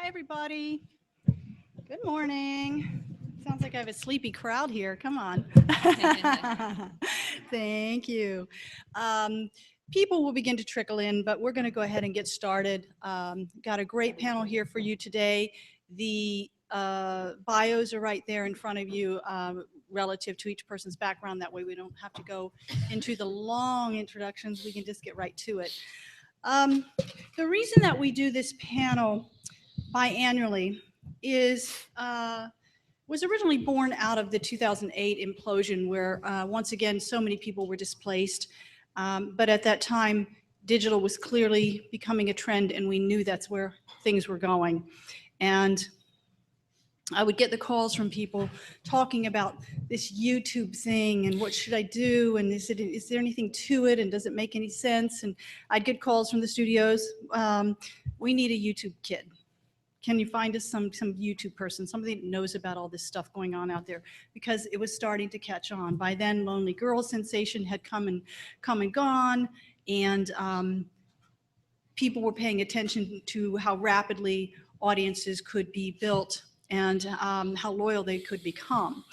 Hi, everybody. Good morning. Sounds like I have a sleepy crowd here. Come on. Thank you. Um, People will begin to trickle in, but we're going to go ahead and get started. Got a great panel here for you today. The bios are right there in front of you relative to each person's background. That way we don't have to go into the long introductions. We can just get right to it. Um, the reason that we do this panel biannually is was originally born out of the 2008 implosion, where once again so many people were displaced. But at that time, digital was clearly becoming a trend, and we knew that's where things were going. And I would get the calls from people talking about this YouTube thing and what should I do, and is there anything to it, and does it make any sense? And I'd get calls from the studios. We need a YouTube kid. Can you find us some YouTube person, somebody that knows about all this stuff going on out there? Because it was starting to catch on. By then, Lonely Girl sensation had come and gone, and people were paying attention to how rapidly audiences could be built and how loyal they could become.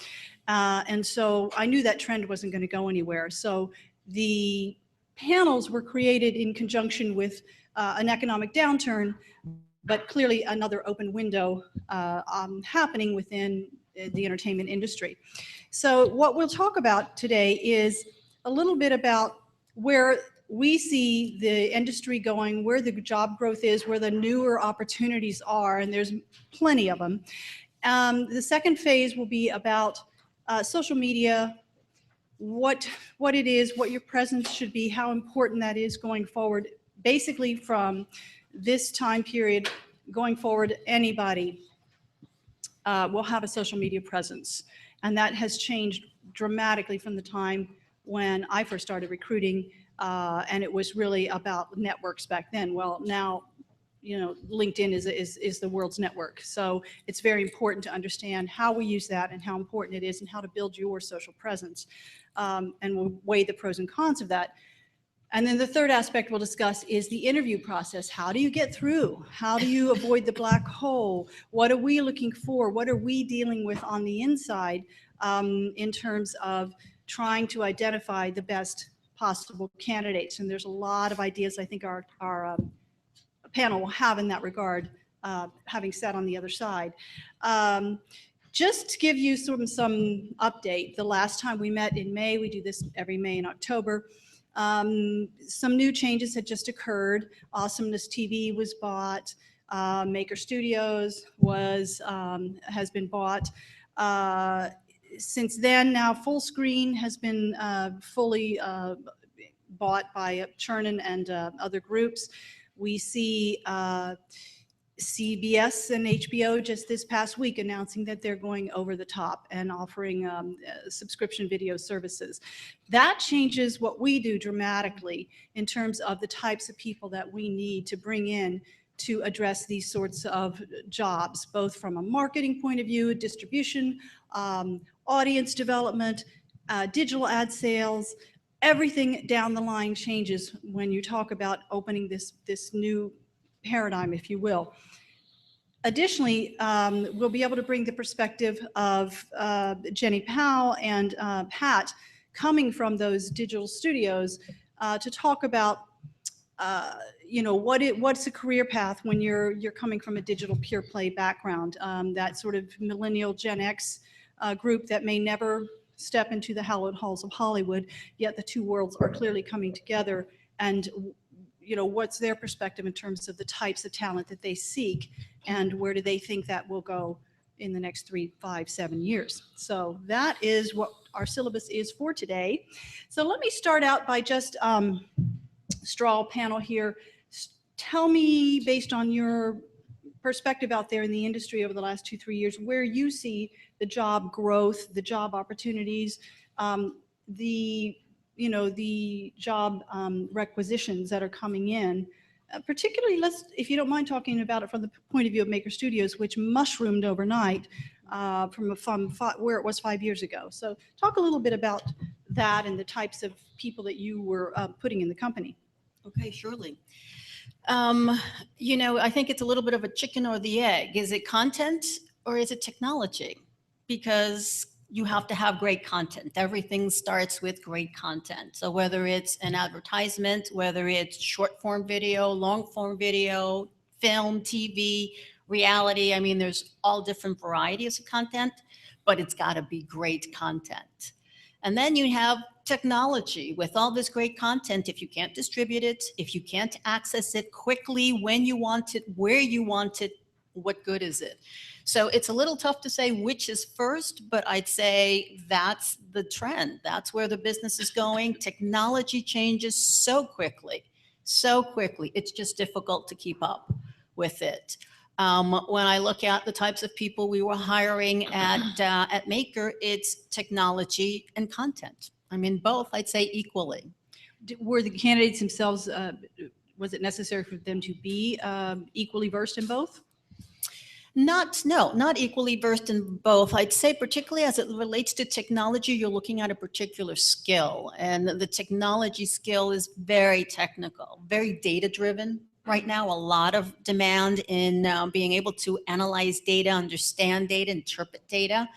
And so I knew that trend wasn't going to go anywhere. So the panels were created in conjunction with an economic downturn, but clearly another open window happening within the entertainment industry. So what we'll talk about today is a little bit about where we see the industry going, where the job growth is, where the newer opportunities are, and there's plenty of them. The second phase will be about social media, what it is, what your presence should be, how important that is going forward, basically from this time period going forward. Anybody will have a social media presence, and that has changed dramatically from the time when I first started recruiting, and it was really about networks back then. Well, now, you know, LinkedIn is the world's network, so it's very important to understand how we use that and how important it is and how to build your social presence, and we'll weigh the pros and cons of that. And then the third aspect we'll discuss is the interview process. How do you get through? How do you avoid the black hole? What are we looking for? What are we dealing with on the inside in terms of trying to identify the best possible candidates? And there's a lot of ideas I think our panel will have in that regard, having sat on the other side. Just to give you sort of some update, the last time we met in May, we do this every May and October, some new changes had just occurred. Awesomeness TV was bought. Maker Studios has been bought. Since then, now Full Screen has been fully bought by Chernin and other groups. We see CBS and HBO just this past week announcing that they're going over the top and offering subscription video services. That changes what we do dramatically in terms of the types of people that we need to bring in to address these sorts of jobs, both from a marketing point of view, distribution, audience development, digital ad sales. Everything down the line changes when you talk about opening this new paradigm, if you will. Additionally, we'll be able to bring the perspective of Jenny Powell and Pat, coming from those digital studios, to talk about you know, what's a career path when you're coming from a digital pure play background, that sort of millennial Gen X group that may never step into the hallowed halls of Hollywood, yet the two worlds are clearly coming together. And you know, what's their perspective in terms of the types of talent that they seek, and where do they think that will go in the next 3, 5, 7 years. So that is what our syllabus is for today. So let me start out by just straw panel here. Tell me, based on your perspective out there in the industry over the last 2, 3 years, where you see the job growth, the job opportunities, the job requisitions that are coming in, particularly, if you don't mind talking about it from the point of view of Maker Studios, which mushroomed overnight from where it was 5 years ago. So talk a little bit about that and the types of people that you were putting in the company. Okay, surely. Um, you know, I think it's a little bit of a chicken or the egg. Is it content or is it technology? Because you have to have great content. Everything starts with great content. So whether it's an advertisement, whether it's short form video, long form video, film, TV, reality, I mean, there's all different varieties of content, but it's got to be great content. And then you have technology with all this great content. If you can't distribute it, if you can't access it quickly when you want it, where you want it, what good is it? So it's a little tough to say which is first, but I'd say that's the trend. That's where the business is going. Technology changes so quickly, so quickly. It's just difficult to keep up with it. When I look at the types of people we were hiring at Maker, it's technology and content. I mean, both, I'd say equally. Were the candidates themselves, was it necessary for them to be equally versed in both? Not equally versed in both. I'd say particularly as it relates to technology, you're looking at a particular skill, and the technology skill is very technical, very data driven. Right now, a lot of demand in being able to analyze data, understand data, interpret data.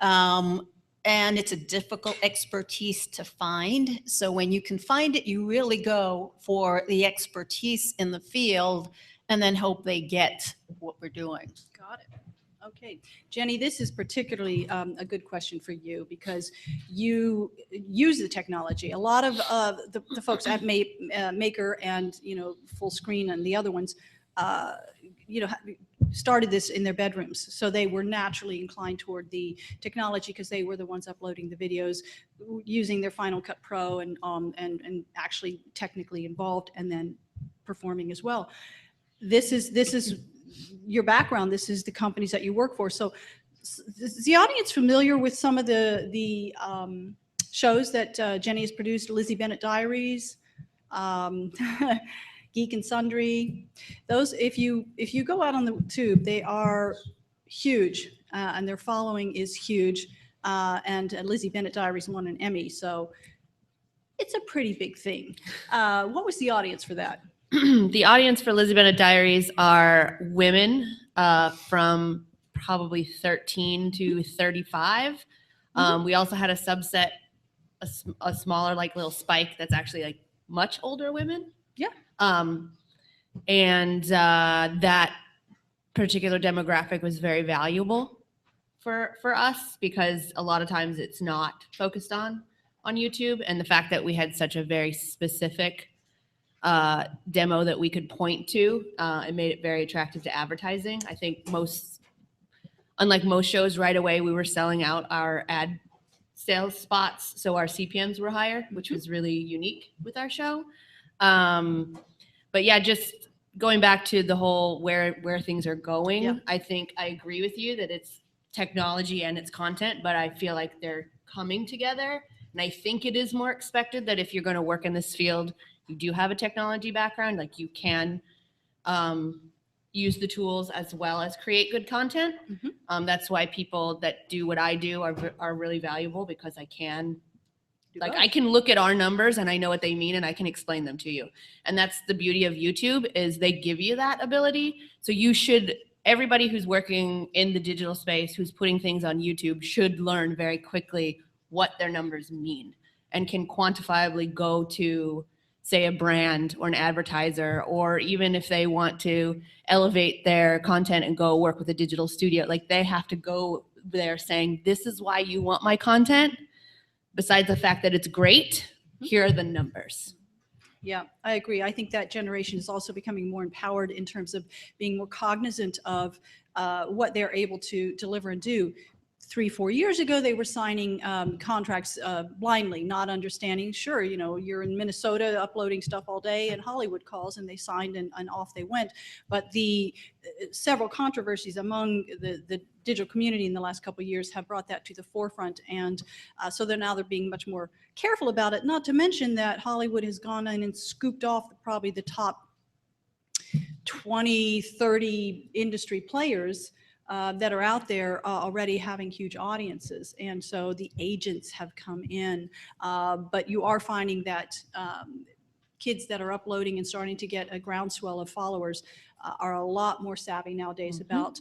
Um, and it's a difficult expertise to find. So when you can find it, you really go for the expertise in the field and then hope they get what we're doing. Got it. Okay, Jenny, this is particularly a good question for you because you use the technology. A lot of the folks at Maker and Full Screen and the other ones, uh, started this in their bedrooms, so they were naturally inclined toward the technology because they were the ones uploading the videos, using their Final Cut Pro and actually technically involved and then performing as well. This is your background. This is the companies that you work for. So is the audience familiar with some of the shows that Jenny has produced? Lizzie Bennett Diaries, um, Geek and Sundry. Those, if you go out on the tube, they are huge, and their following is huge. And Lizzie Bennett Diaries won an Emmy, so it's a pretty big thing. What was the audience for that? The audience for Lizzie Bennett Diaries are women from probably 13 to 35. We also had a subset, a smaller like little spike that's actually like much older women. Yeah. And that particular demographic was very valuable for us because a lot of times it's not focused on YouTube, and the fact that we had such a very specific demo that we could point to, it made it very attractive to advertising. I think unlike most shows, right away we were selling out our ad sales spots, so our CPMs were higher, which was really unique with our show. But yeah, just going back to the whole where things are going, yeah. I think I agree with you that it's technology and it's content, but I feel like they're coming together. And I think it is more expected that if you're going to work in this field, you do have a technology background, like you can use the tools as well as create good content. Mm-hmm. That's why people that do what I do are really valuable, because I can I can look at our numbers and I know what they mean and I can explain them to you. And that's the beauty of YouTube, is they give you that ability. So everybody who's working in the digital space, who's putting things on YouTube, should learn very quickly what their numbers mean and can quantifiably go to, say, a brand or an advertiser, or even if they want to elevate their content and go work with a digital studio, like they have to go there saying, this is why you want my content. Besides the fact that it's great, here are the numbers. Yeah, I agree. I think that generation is also becoming more empowered in terms of being more cognizant of what they're able to deliver and do. 3-4 years ago, they were signing contracts blindly, not understanding. Sure, you're in Minnesota uploading stuff all day, and Hollywood calls, and they signed and off they went. But the several controversies among the digital community in the last couple of years have brought that to the forefront, and so they're being much more careful about it. Not to mention that Hollywood has gone in and scooped off probably the top 20-30 industry players that are out there already having huge audiences, and so the agents have come in, but you are finding that kids that are uploading and starting to get a groundswell of followers are a lot more savvy nowadays about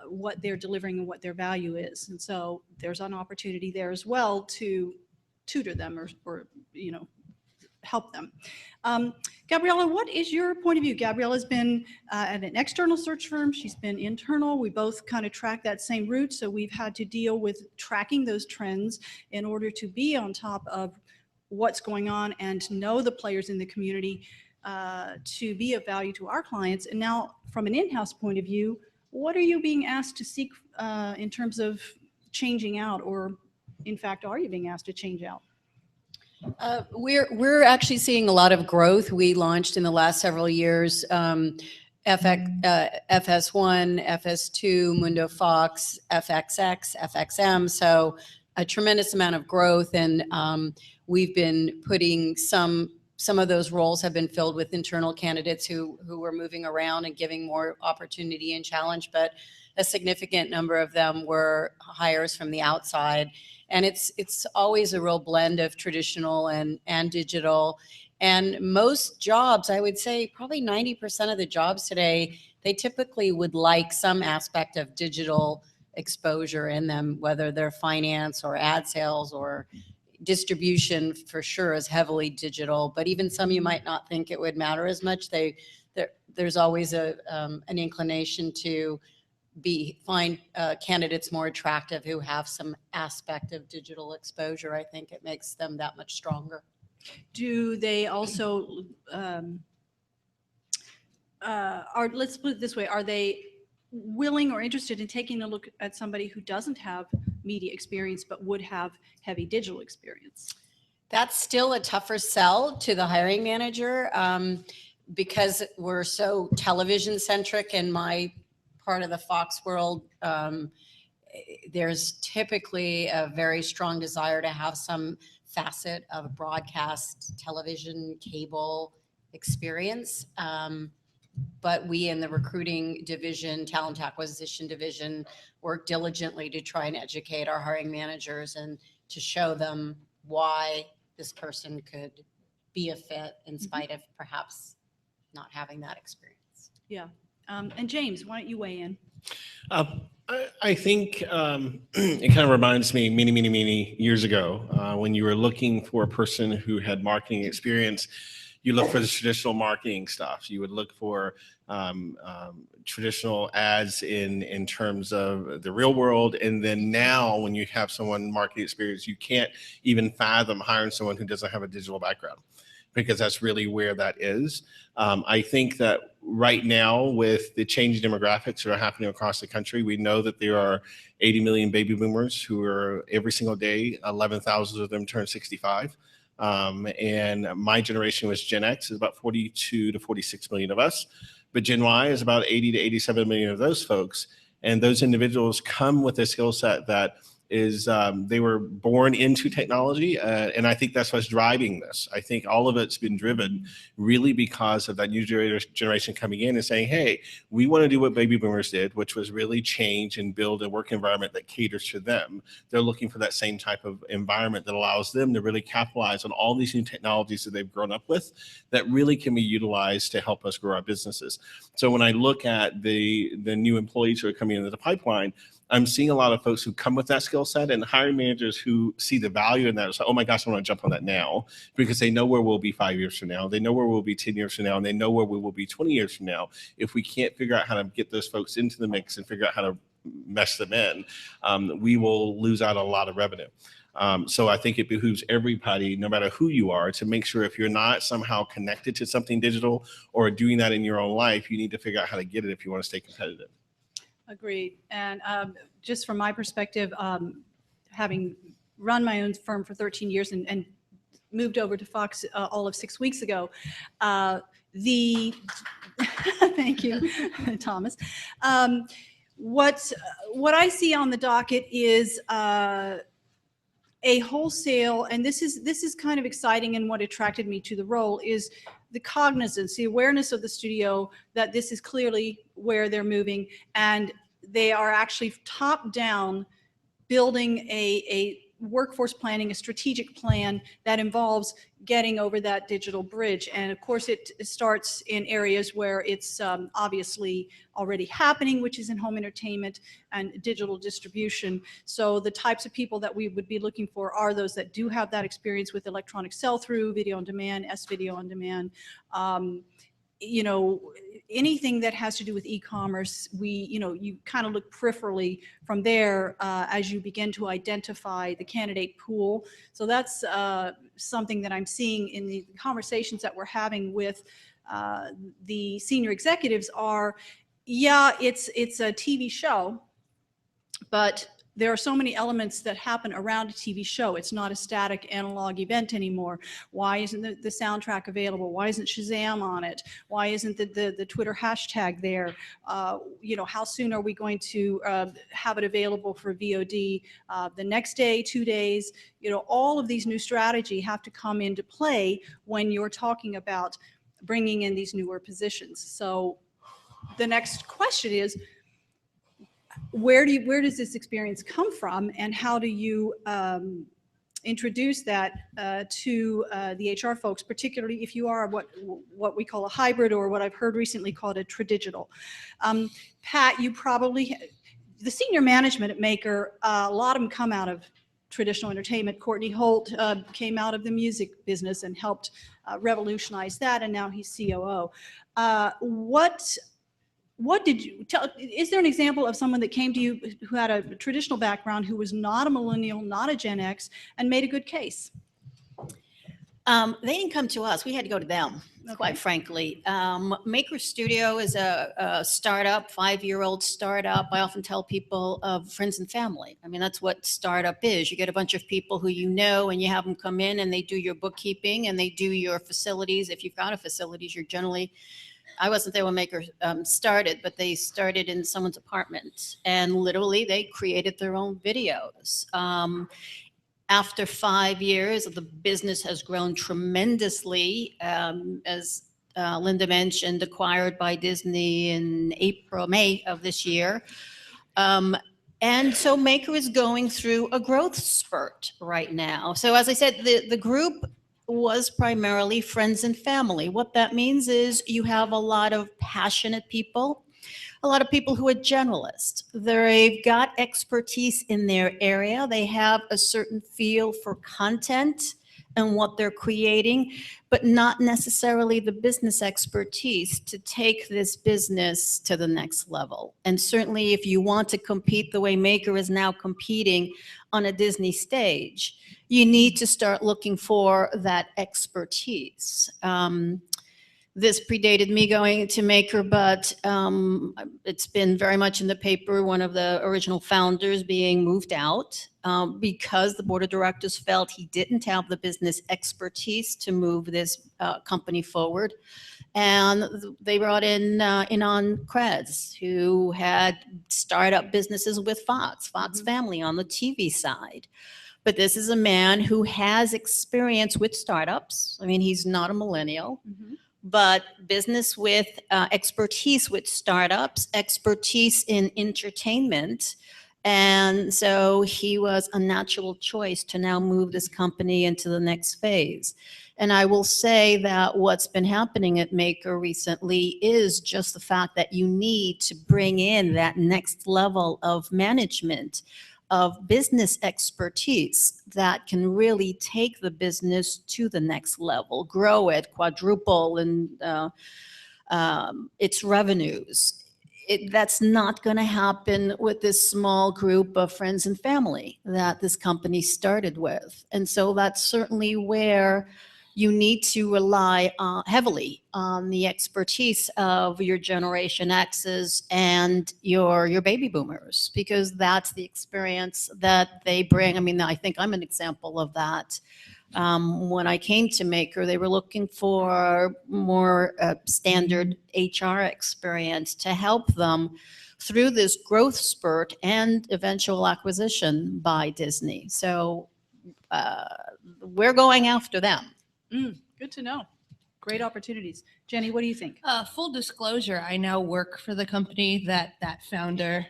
what they're delivering and what their value is. And so there's an opportunity there as well to tutor them or help them. Gabriella, what is your point of view? Gabriella's been at an external search firm. She's been internal. We both kind of track that same route. So we've had to deal with tracking those trends in order to be on top of what's going on and know the players in the community to be of value to our clients. And now from an in-house point of view, what are you being asked to seek in terms of changing out, or in fact, are you being asked to change out? We're actually seeing a lot of growth. We launched in the last several years FS1, FS2, Mundo Fox, FXX, FXM. So a tremendous amount of growth, and we've been putting some of those roles have been filled with internal candidates who were moving around and giving more opportunity and challenge, but a significant number of them were hires from the outside. And it's always a real blend of traditional and digital. And most jobs, I would say probably 90% of the jobs today, they typically would like some aspect of digital exposure in them, whether they're finance or ad sales or distribution. For sure is heavily digital, but even some you might not think it would matter as much. There's always an inclination to find candidates more attractive who have some aspect of digital exposure. I think it makes them that much stronger. Do they also let's put it this way, are they willing or interested in taking a look at somebody who doesn't have media experience but would have heavy digital experience? That's still a tougher sell to the hiring manager because we're so television centric in my part of the Fox world. There's typically a very strong desire to have some facet of broadcast television, cable experience. But we in the recruiting division, talent acquisition division, work diligently to try and educate our hiring managers and to show them why this person could be a fit in spite of perhaps not having that experience. Yeah. And James, why don't you weigh in? I think it kind of reminds me many years ago when you were looking for a person who had marketing experience. You look for the traditional marketing stuff. You would look for traditional ads in terms of the real world. And then now when you have someone marketing experience, you can't even fathom hiring someone who doesn't have a digital background, because that's really where that is. I think that right now with the changing demographics that are happening across the country, we know that there are 80 million baby boomers who are every single day, 11,000 of them turn 65. And my generation was Gen X, is about 42 to 46 million of us. But Gen Y is about 80 to 87 million of those folks. And those individuals come with a skill set that is they were born into technology, and I think that's what's driving this. I think all of it's been driven really because of that new generation coming in and saying, hey, we want to do what baby boomers did, which was really change and build a work environment that caters to them. They're looking for that same type of environment that allows them to really capitalize on all these new technologies that they've grown up with that really can be utilized to help us grow our businesses. So when I look at the new employees who are coming into the pipeline, I'm seeing a lot of folks who come with that skill set, and hiring managers who see the value in that. It's like, oh my gosh, I want to jump on that now, because they know where we'll be 5 years from now. They know where we'll be 10 years from now, and they know where we will be 20 years from now. If we can't figure out how to get those folks into the mix and figure out how to mesh them in, we will lose out on a lot of revenue. So I think it behooves everybody, no matter who you are, to make sure if you're not somehow connected to something digital or doing that in your own life, you need to figure out how to get it if you want to stay competitive. Agreed. And just from my perspective, having run my own firm for 13 years and moved over to Fox all of 6 weeks ago, thank you, Thomas. What I see on the docket is a wholesale, and this is kind of exciting, and what attracted me to the role is the cognizance, the awareness of the studio that this is clearly where they're moving, and they are actually top down building a workforce planning, a strategic plan that involves getting over that digital bridge. And of course, it starts in areas where it's obviously already happening, which is in home entertainment and digital distribution. So the types of people that we would be looking for are those that do have that experience with electronic sell-through, video on demand, S-video on demand. You know, anything that has to do with e-commerce, you kind of look peripherally from there as you begin to identify the candidate pool. So that's something that I'm seeing in the conversations that we're having with the senior executives are, yeah, it's a TV show, but there are so many elements that happen around a TV show. It's not a static analog event anymore. Why isn't the soundtrack available? Why isn't Shazam on it? Why isn't the Twitter hashtag there? You know, how soon are we going to have it available for VOD? The next day, 2 days? You know, all of these new strategy have to come into play when you're talking about bringing in these newer positions. So the next question is, where does this experience come from, and how do you introduce that to the HR folks, particularly if you are what we call a hybrid, or what I've heard recently called a tradigital. Pat, you probably, the senior management at Maker, a lot of them come out of traditional entertainment. Courtney Holt came out of the music business and helped revolutionize that, and now he's COO. What did you tell? Is there an example of someone that came to you who had a traditional background, who was not a millennial, not a Gen X, and made a good case? They didn't come to us. We had to go to them, Okay. quite frankly. Maker Studio is a startup, 5-year-old startup. I often tell people of friends and family. I mean, that's what startup is. You get a bunch of people who you know, and you have them come in, and they do your bookkeeping, and they do your facilities. If you've got a facilities, you're generally, I wasn't there when Maker started, but they started in someone's apartment, and literally they created their own videos. After 5 years, the business has grown tremendously, as Linda mentioned, acquired by Disney in May of this year. And so Maker is going through a growth spurt right now. So as I said, the group was primarily friends and family. What that means is you have a lot of passionate people, a lot of people who are generalists. They've got expertise in their area. They have a certain feel for content and what they're creating, but not necessarily the business expertise to take this business to the next level. And certainly if you want to compete the way Maker is now competing on a Disney stage, you need to start looking for that expertise. This predated me going to Maker, but it's been very much in the paper, one of the original founders being moved out because the board of directors felt he didn't have the business expertise to move this company forward. And they brought in Inan Kretz, who had startup businesses with Fox Family on the TV side. But this is a man who has experience with startups. I mean, he's not a millennial. But business with expertise with startups, expertise in entertainment. And so he was a natural choice to now move this company into the next phase. And I will say that what's been happening at Maker recently is just the fact that you need to bring in that next level of management, of business expertise that can really take the business to the next level, grow it, quadruple and its revenues. That's not going to happen with this small group of friends and family that this company started with. And so that's certainly where you need to rely heavily on the expertise of your Generation X's and your baby boomers, because that's the experience that they bring. I mean, I think I'm an example of that. When I came to Maker, they were looking for more standard HR experience to help them through this growth spurt and eventual acquisition by Disney. So we're going after them. Good to know. Great opportunities. Jenny, what do you think? Full disclosure, I now work for the company that founder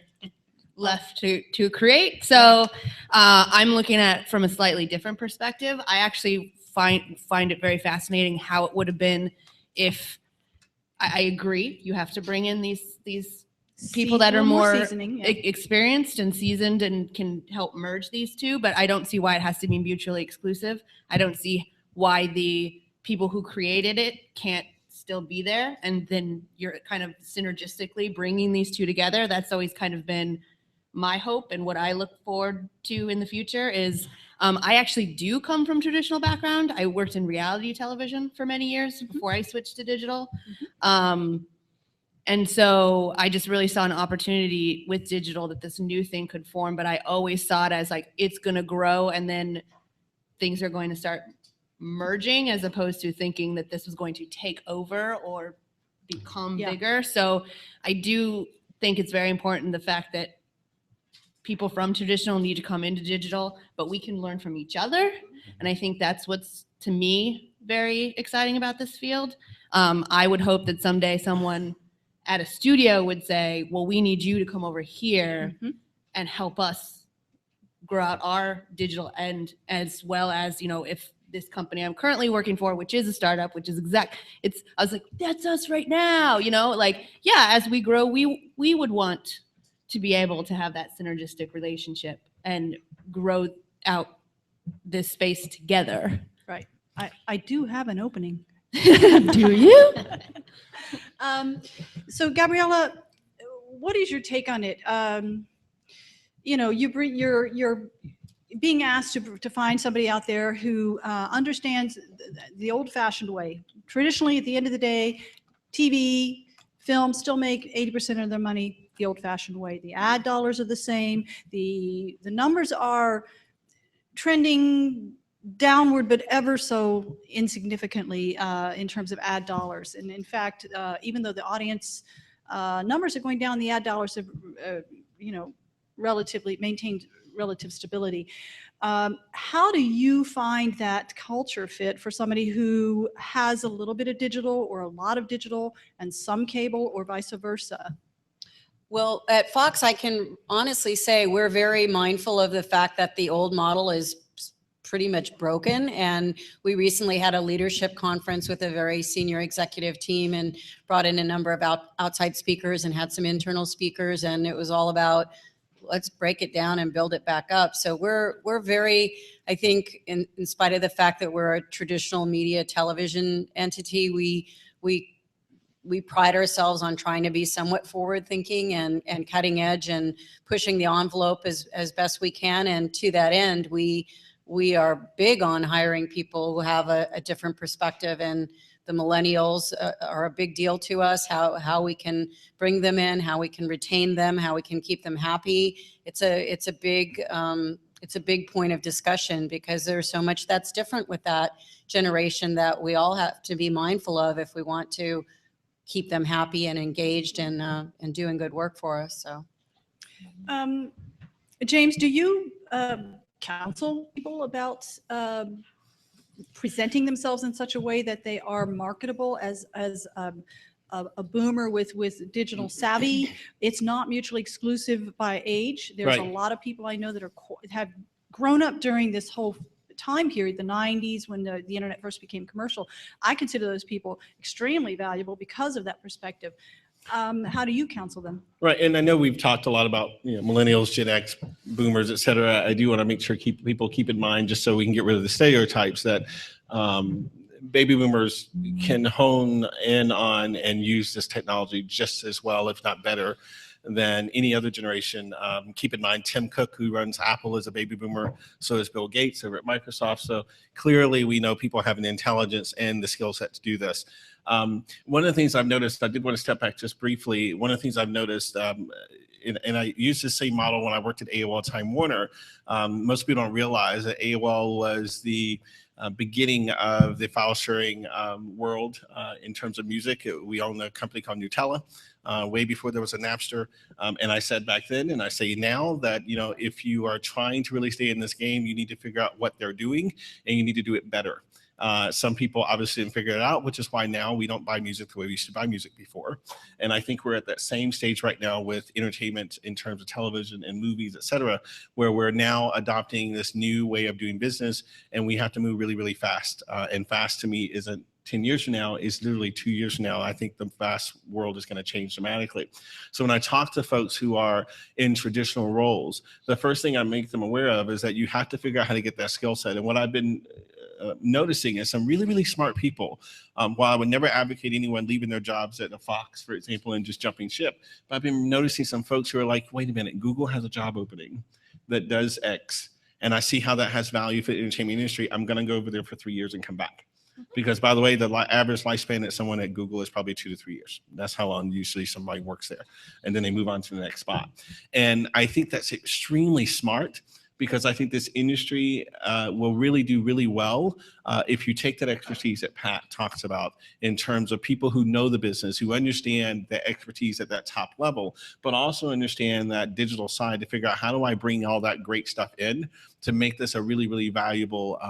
left to create. So I'm looking at it from a slightly different perspective. I actually find it very fascinating how it would have been if I agree you have to bring in these people that are more seasoning, yeah. experienced and seasoned and can help merge these two, but I don't see why it has to be mutually exclusive. I don't see why the people who created it can't still be there, and then you're kind of synergistically bringing these two together. That's always kind of been my hope, and what I look forward to in the future is I actually do come from traditional background. I worked in reality television for many years before I switched to digital. And so I just really saw an opportunity with digital that this new thing could form, but I always saw it as like, it's going to grow and then things are going to start merging, as opposed to thinking that this was going to take over or become bigger. So I do think it's very important, the fact that people from traditional need to come into digital, but we can learn from each other. And I think that's what's, to me, very exciting about this field. I would hope that someday someone at a studio would say, well, we need you to come over here and help us grow out our digital end, as well as, you know, if this company I'm currently working for, which is a startup, which is I was like, that's us right now, you know, like, yeah, as we grow, we would want to be able to have that synergistic relationship and grow out this space together. Right. I do have an opening. Do you? So Gabriella, what is your take on it? You know, you're being asked to find somebody out there who understands the old-fashioned way. Traditionally, at the end of the day, TV, film still make 80% of their money the old-fashioned way. The ad dollars are the same. The numbers are trending downward, but ever so insignificantly in terms of ad dollars. And in fact, even though the audience numbers are going down, the ad dollars have, you know, relatively maintained relative stability. How do you find that culture fit for somebody who has a little bit of digital or a lot of digital and some cable, or vice versa? Well, at Fox, I can honestly say we're very mindful of the fact that the old model is pretty much broken. And we recently had a leadership conference with a very senior executive team and brought in a number of outside speakers and had some internal speakers. And it was all about, let's break it down and build it back up. So we're very, I think, in spite of the fact that we're a traditional media television entity, we pride ourselves on trying to be somewhat forward thinking and cutting edge and pushing the envelope as best we can. And to that end, we are big on hiring people who have a different perspective, and the millennials are a big deal to us. How we can bring them in, how we can retain them, how we can keep them happy. It's a big point of discussion, because there's so much that's different with that generation that we all have to be mindful of if we want to keep them happy and engaged and doing good work for us. So, James, do you counsel people about presenting themselves in such a way that they are marketable as a boomer with digital savvy? It's not mutually exclusive by age. There's a lot of people I know that have grown up during this whole time period, the 90s, when the internet first became commercial. I consider those people extremely valuable because of that perspective. How do you counsel them? Right, and I know we've talked a lot about, you know, millennials, Gen X, boomers, et cetera. I do want to make sure people keep in mind, just so we can get rid of the stereotypes, that baby boomers can hone in on and use this technology just as well, if not better, than any other generation. Keep in mind, Tim Cook, who runs Apple, is a baby boomer. So is Bill Gates over at Microsoft. So clearly we know people have an intelligence and the skill set to do this. One of the things I've noticed, I did want to step back just briefly. One of the things I've noticed, and I used the same model when I worked at AOL Time Warner. Most people don't realize that AOL was the beginning of the file sharing world in terms of music. We owned a company called Nutella way before there was a Napster. And I said back then, and I say now, that, you know, if you are trying to really stay in this game, you need to figure out what they're doing and you need to do it better. Some people obviously didn't figure it out, which is why now we don't buy music the way we used to buy music before. And I think we're at that same stage right now with entertainment in terms of television and movies, et cetera, where we're now adopting this new way of doing business, and we have to move really, really fast. And fast to me isn't 10 years from now, is literally 2 years from now. I think the fast world is going to change dramatically. So when I talk to folks who are in traditional roles, the first thing I make them aware of is that you have to figure out how to get that skill set. And what I've been noticing is some really, really smart people. While I would never advocate anyone leaving their jobs at a Fox, for example, and just jumping ship, but I've been noticing some folks who are like, wait a minute, Google has a job opening that does X, and I see how that has value for the entertainment industry. I'm going to go over there for 3 years and come back. Because, by the way, the average lifespan at someone at Google is probably 2 to 3 years. That's how long usually somebody works there. And then they move on to the next spot. And I think that's extremely smart, because I think this industry will really do really well if you take that expertise that Pat talks about in terms of people who know the business, who understand the expertise at that top level, but also understand that digital side to figure out how do I bring all that great stuff in to make this a really, really valuable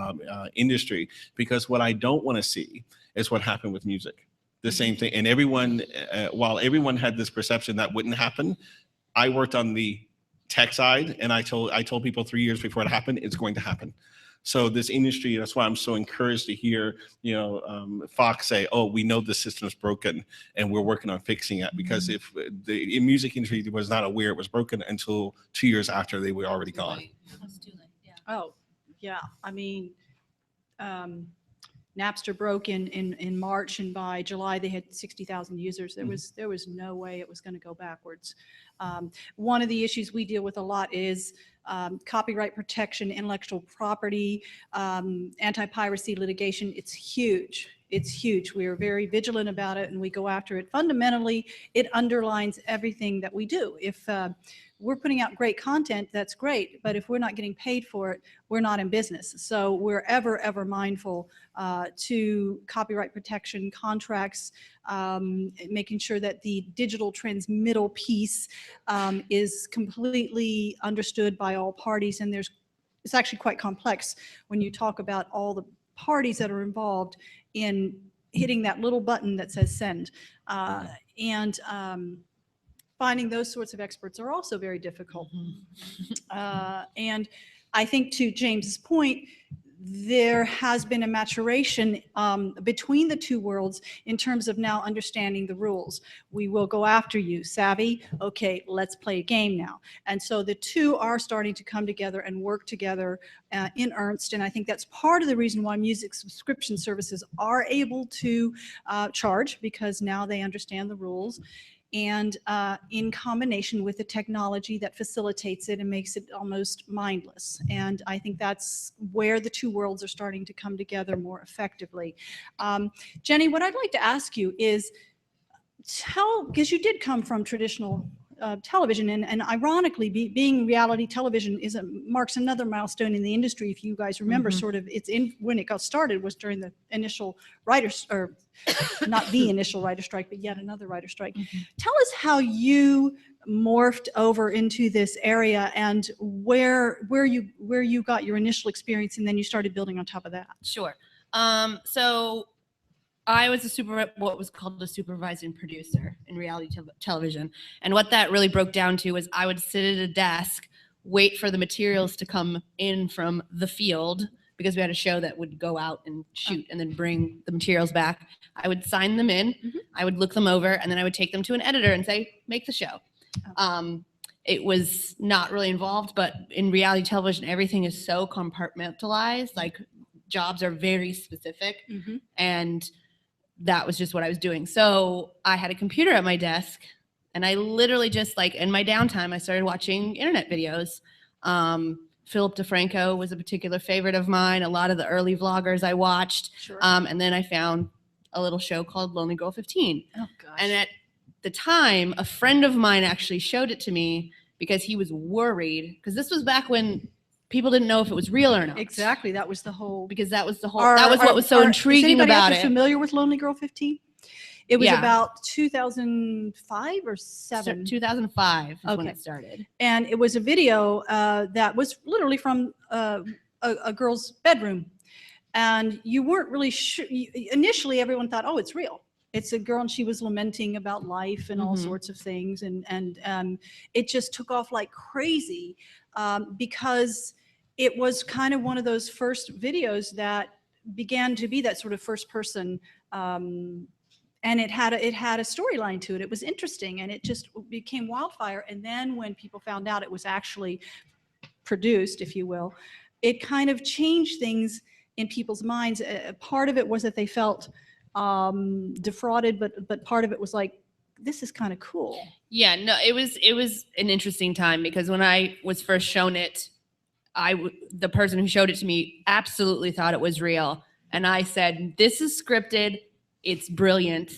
industry. Because what I don't want to see is what happened with music. The same thing. And everyone, while everyone had this perception that wouldn't happen, I worked on the tech side, and I told people 3 years before it happened, it's going to happen. So this industry, that's why I'm so encouraged to hear, Fox say, oh, we know the system's broken and we're working on fixing it. Because if the music industry was not aware it was broken until 2 years after they were already gone. That's too late. Yeah. Oh, yeah. I mean, Napster broke in March, and by July they had 60,000 users. There was no way it was going to go backwards. One of the issues we deal with a lot is copyright protection, intellectual property, anti-piracy litigation. It's huge. It's huge. We are very vigilant about it, and we go after it. Fundamentally, it underlines everything that we do. If we're putting out great content, that's great, but if we're not getting paid for it, we're not in business. So we're ever mindful to copyright protection, contracts, making sure that the digital transmittal piece is completely understood by all parties. And it's actually quite complex when you talk about all the parties that are involved in hitting that little button that says send. Finding those sorts of experts are also very difficult. And I think, to James's point, there has been a maturation between the two worlds in terms of now understanding the rules. We will go after you. Savvy? Okay, let's play a game now. And so the two are starting to come together and work together in earnest. And I think that's part of the reason why music subscription services are able to charge, because now they understand the rules. And in combination with the technology that facilitates it and makes it almost mindless. And I think that's where the two worlds are starting to come together more effectively. Jenny, what I'd like to ask you is, because you did come from traditional television, and ironically, being reality television marks another milestone in the industry. If you guys remember, sort of, when it got started was during the initial writers, or not the initial writer strike, but yet another writer strike. Tell us how you morphed over into this area, and where you got your initial experience, and then you started building on top of that. Sure. So I was what was called a supervising producer in reality television. And what that really broke down to was I would sit at a desk, wait for the materials to come in from the field, because we had a show that would go out and shoot and then bring the materials back. I would sign them in, I would look them over, and then I would take them to an editor and say, make the show. It was not really involved, but in reality television, everything is so compartmentalized. Like, jobs are very specific, and that was just what I was doing. So I had a computer at my desk, and I literally just, like, in my downtime, I started watching internet videos. Philip DeFranco was a particular favorite of mine. A lot of the early vloggers I watched. Sure. And then I found a little show called Lonely Girl 15. Oh, gosh. And at the time, a friend of mine actually showed it to me because he was worried, because this was back when people didn't know if it was real or not. Exactly. That was the whole. Because that was what was so intriguing about it. Is anybody familiar with Lonely Girl 15? It was about 2005 or 7. 2005 is when it started. And it was a video that was literally from a girl's bedroom. and you weren't really sure. Initially, everyone thought, oh, it's real. It's a girl and she was lamenting about life and all Mhm. sorts of things. And it just took off like crazy because it was kind of one of those first videos that began to be that sort of first person. And it had a storyline to it. It was interesting, and it just became wildfire. And then when people found out it was actually produced, if you will, it kind of changed things in people's minds. Part of it was that they felt defrauded, but part of it was like, this is kind of cool. Yeah, no, it was an interesting time because when I was first shown it, the person who showed it to me absolutely thought it was real. And I said, this is scripted. It's brilliant.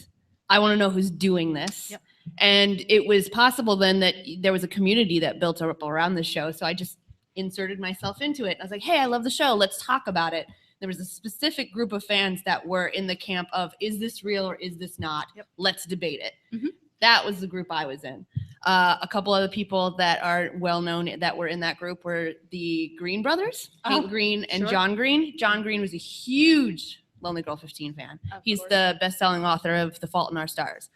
I want to know who's doing this. Yep. And it was possible then that there was a community that built up around the show. So I just inserted myself into it. I was like, hey, I love the show. Let's talk about it. There was a specific group of fans that were in the camp of, is this real or is this not? Yep. Let's debate it. Mhm. That was the group I was in. A couple other people that are well known that were in that group were the Green brothers, Hank Oh, Green and sure. John Green. John Green was a huge Lonely Girl 15 fan. Of He's course. the best-selling author of The Fault in Our Stars.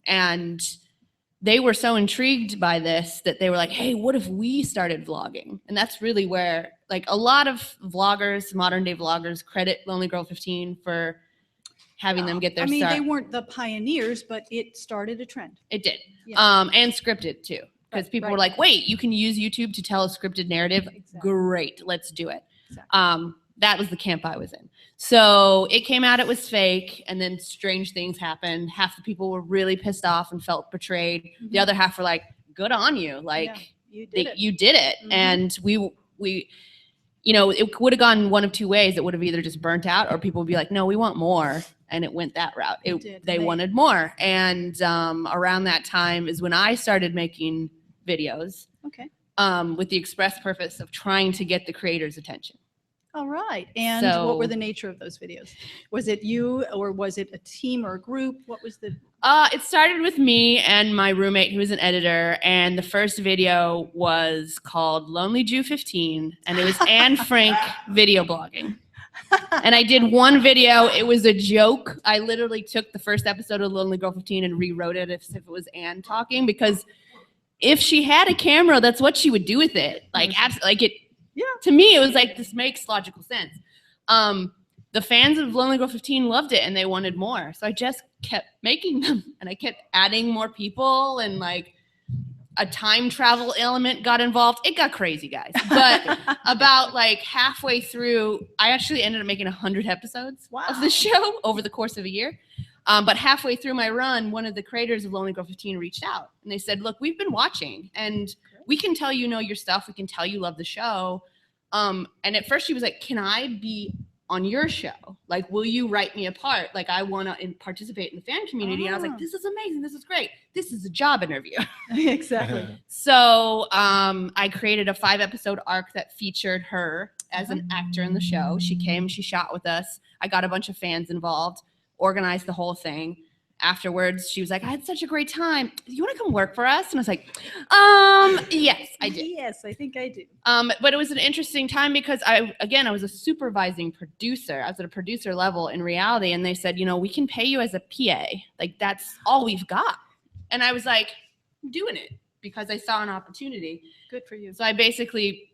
And they were so intrigued by this that they were like, hey, what if we started vlogging? And that's really where, like, a lot of vloggers, modern day vloggers, credit Lonely Girl 15 for having them get their I mean, start. they weren't the pioneers, but it started a trend. It did. Yeah. And scripted too. Because Right, people right. were like, wait, you can use YouTube to tell a scripted narrative? Exactly. Great, let's do it. Exactly. That was the camp I was in. So it came out, it was fake, and then strange things happened. Half the people were really pissed off and felt betrayed. The Mhm. other half were like, good on you. Like, You did that it. you did it. Mhm. And we you know, it would have gone one of two ways. It would have either just burnt out or people would be like, no, we want more. And it went that route. It did. They wanted more. And around that time is when I started making videos Okay. with the express purpose of trying to get the creator's attention. All right. And what were So- the nature of those videos? Was it you, or was it a team or a group? What was the? It started with me and my roommate who was an editor, and the first video was called Lonely Jew 15, and it was Anne Frank video blogging. And I did one video. It was a joke. I literally took the first episode of Lonely Girl 15 and rewrote it as if it was Anne talking, because if she had a camera, that's what she would do with it. Like, like it. Yeah. To me, it was like, this makes logical sense. The fans of Lonely Girl 15 loved it and they wanted more. So I just kept making them, and I kept adding more people, and like a time travel element got involved. It got crazy, guys. But about like halfway through, I actually ended up making 100 episodes of the show over the course of a year. But halfway through my run, one of the creators of Lonely Girl 15 reached out and they said, look, we've been watching and we can tell you know your stuff. We can tell you love the show. And at first she was like, can I be on your show? Like, will you write me a part? Like, I want to participate in the fan community. And I was like, this is amazing. This is great. This is a job interview. Exactly. So I created a 5-episode arc that featured her as an actor in the show. She came, she shot with us. I got a bunch of fans involved, organized the whole thing. Afterwards, she was like, I had such a great time. You want to come work for us? And I was like, yes, I did. Yes, I think I do. But it was an interesting time because I was a supervising producer. I was at a producer level in reality. And they said, you know, we can pay you as a PA. Like, that's all we've got. And I was like, I'm doing it because I saw an opportunity. Good for you. So I basically,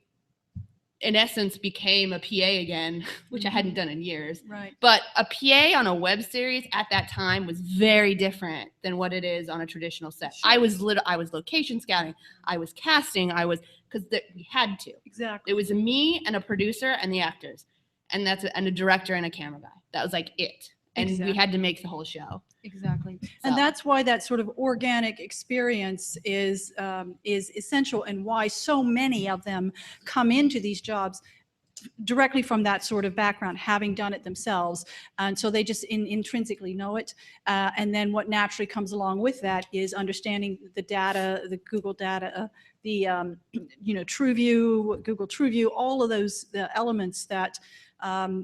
in essence, became a PA again, which I hadn't done in years. Right. But a PA on a web series at that time was very different than what it is on a traditional set. Sure. I was location scouting. I was casting. Because we had to. Exactly. It was me and a producer and the actors, and and a director and a camera guy. That was like it. And Exactly. we had to make the whole show. Exactly. So- And that's why that sort of organic experience is essential, and why so many of them come into these jobs directly from that sort of background, having done it themselves. And so they just intrinsically know it. And then what naturally comes along with that is understanding the data, the Google data, the TrueView, Google TrueView, all of those elements that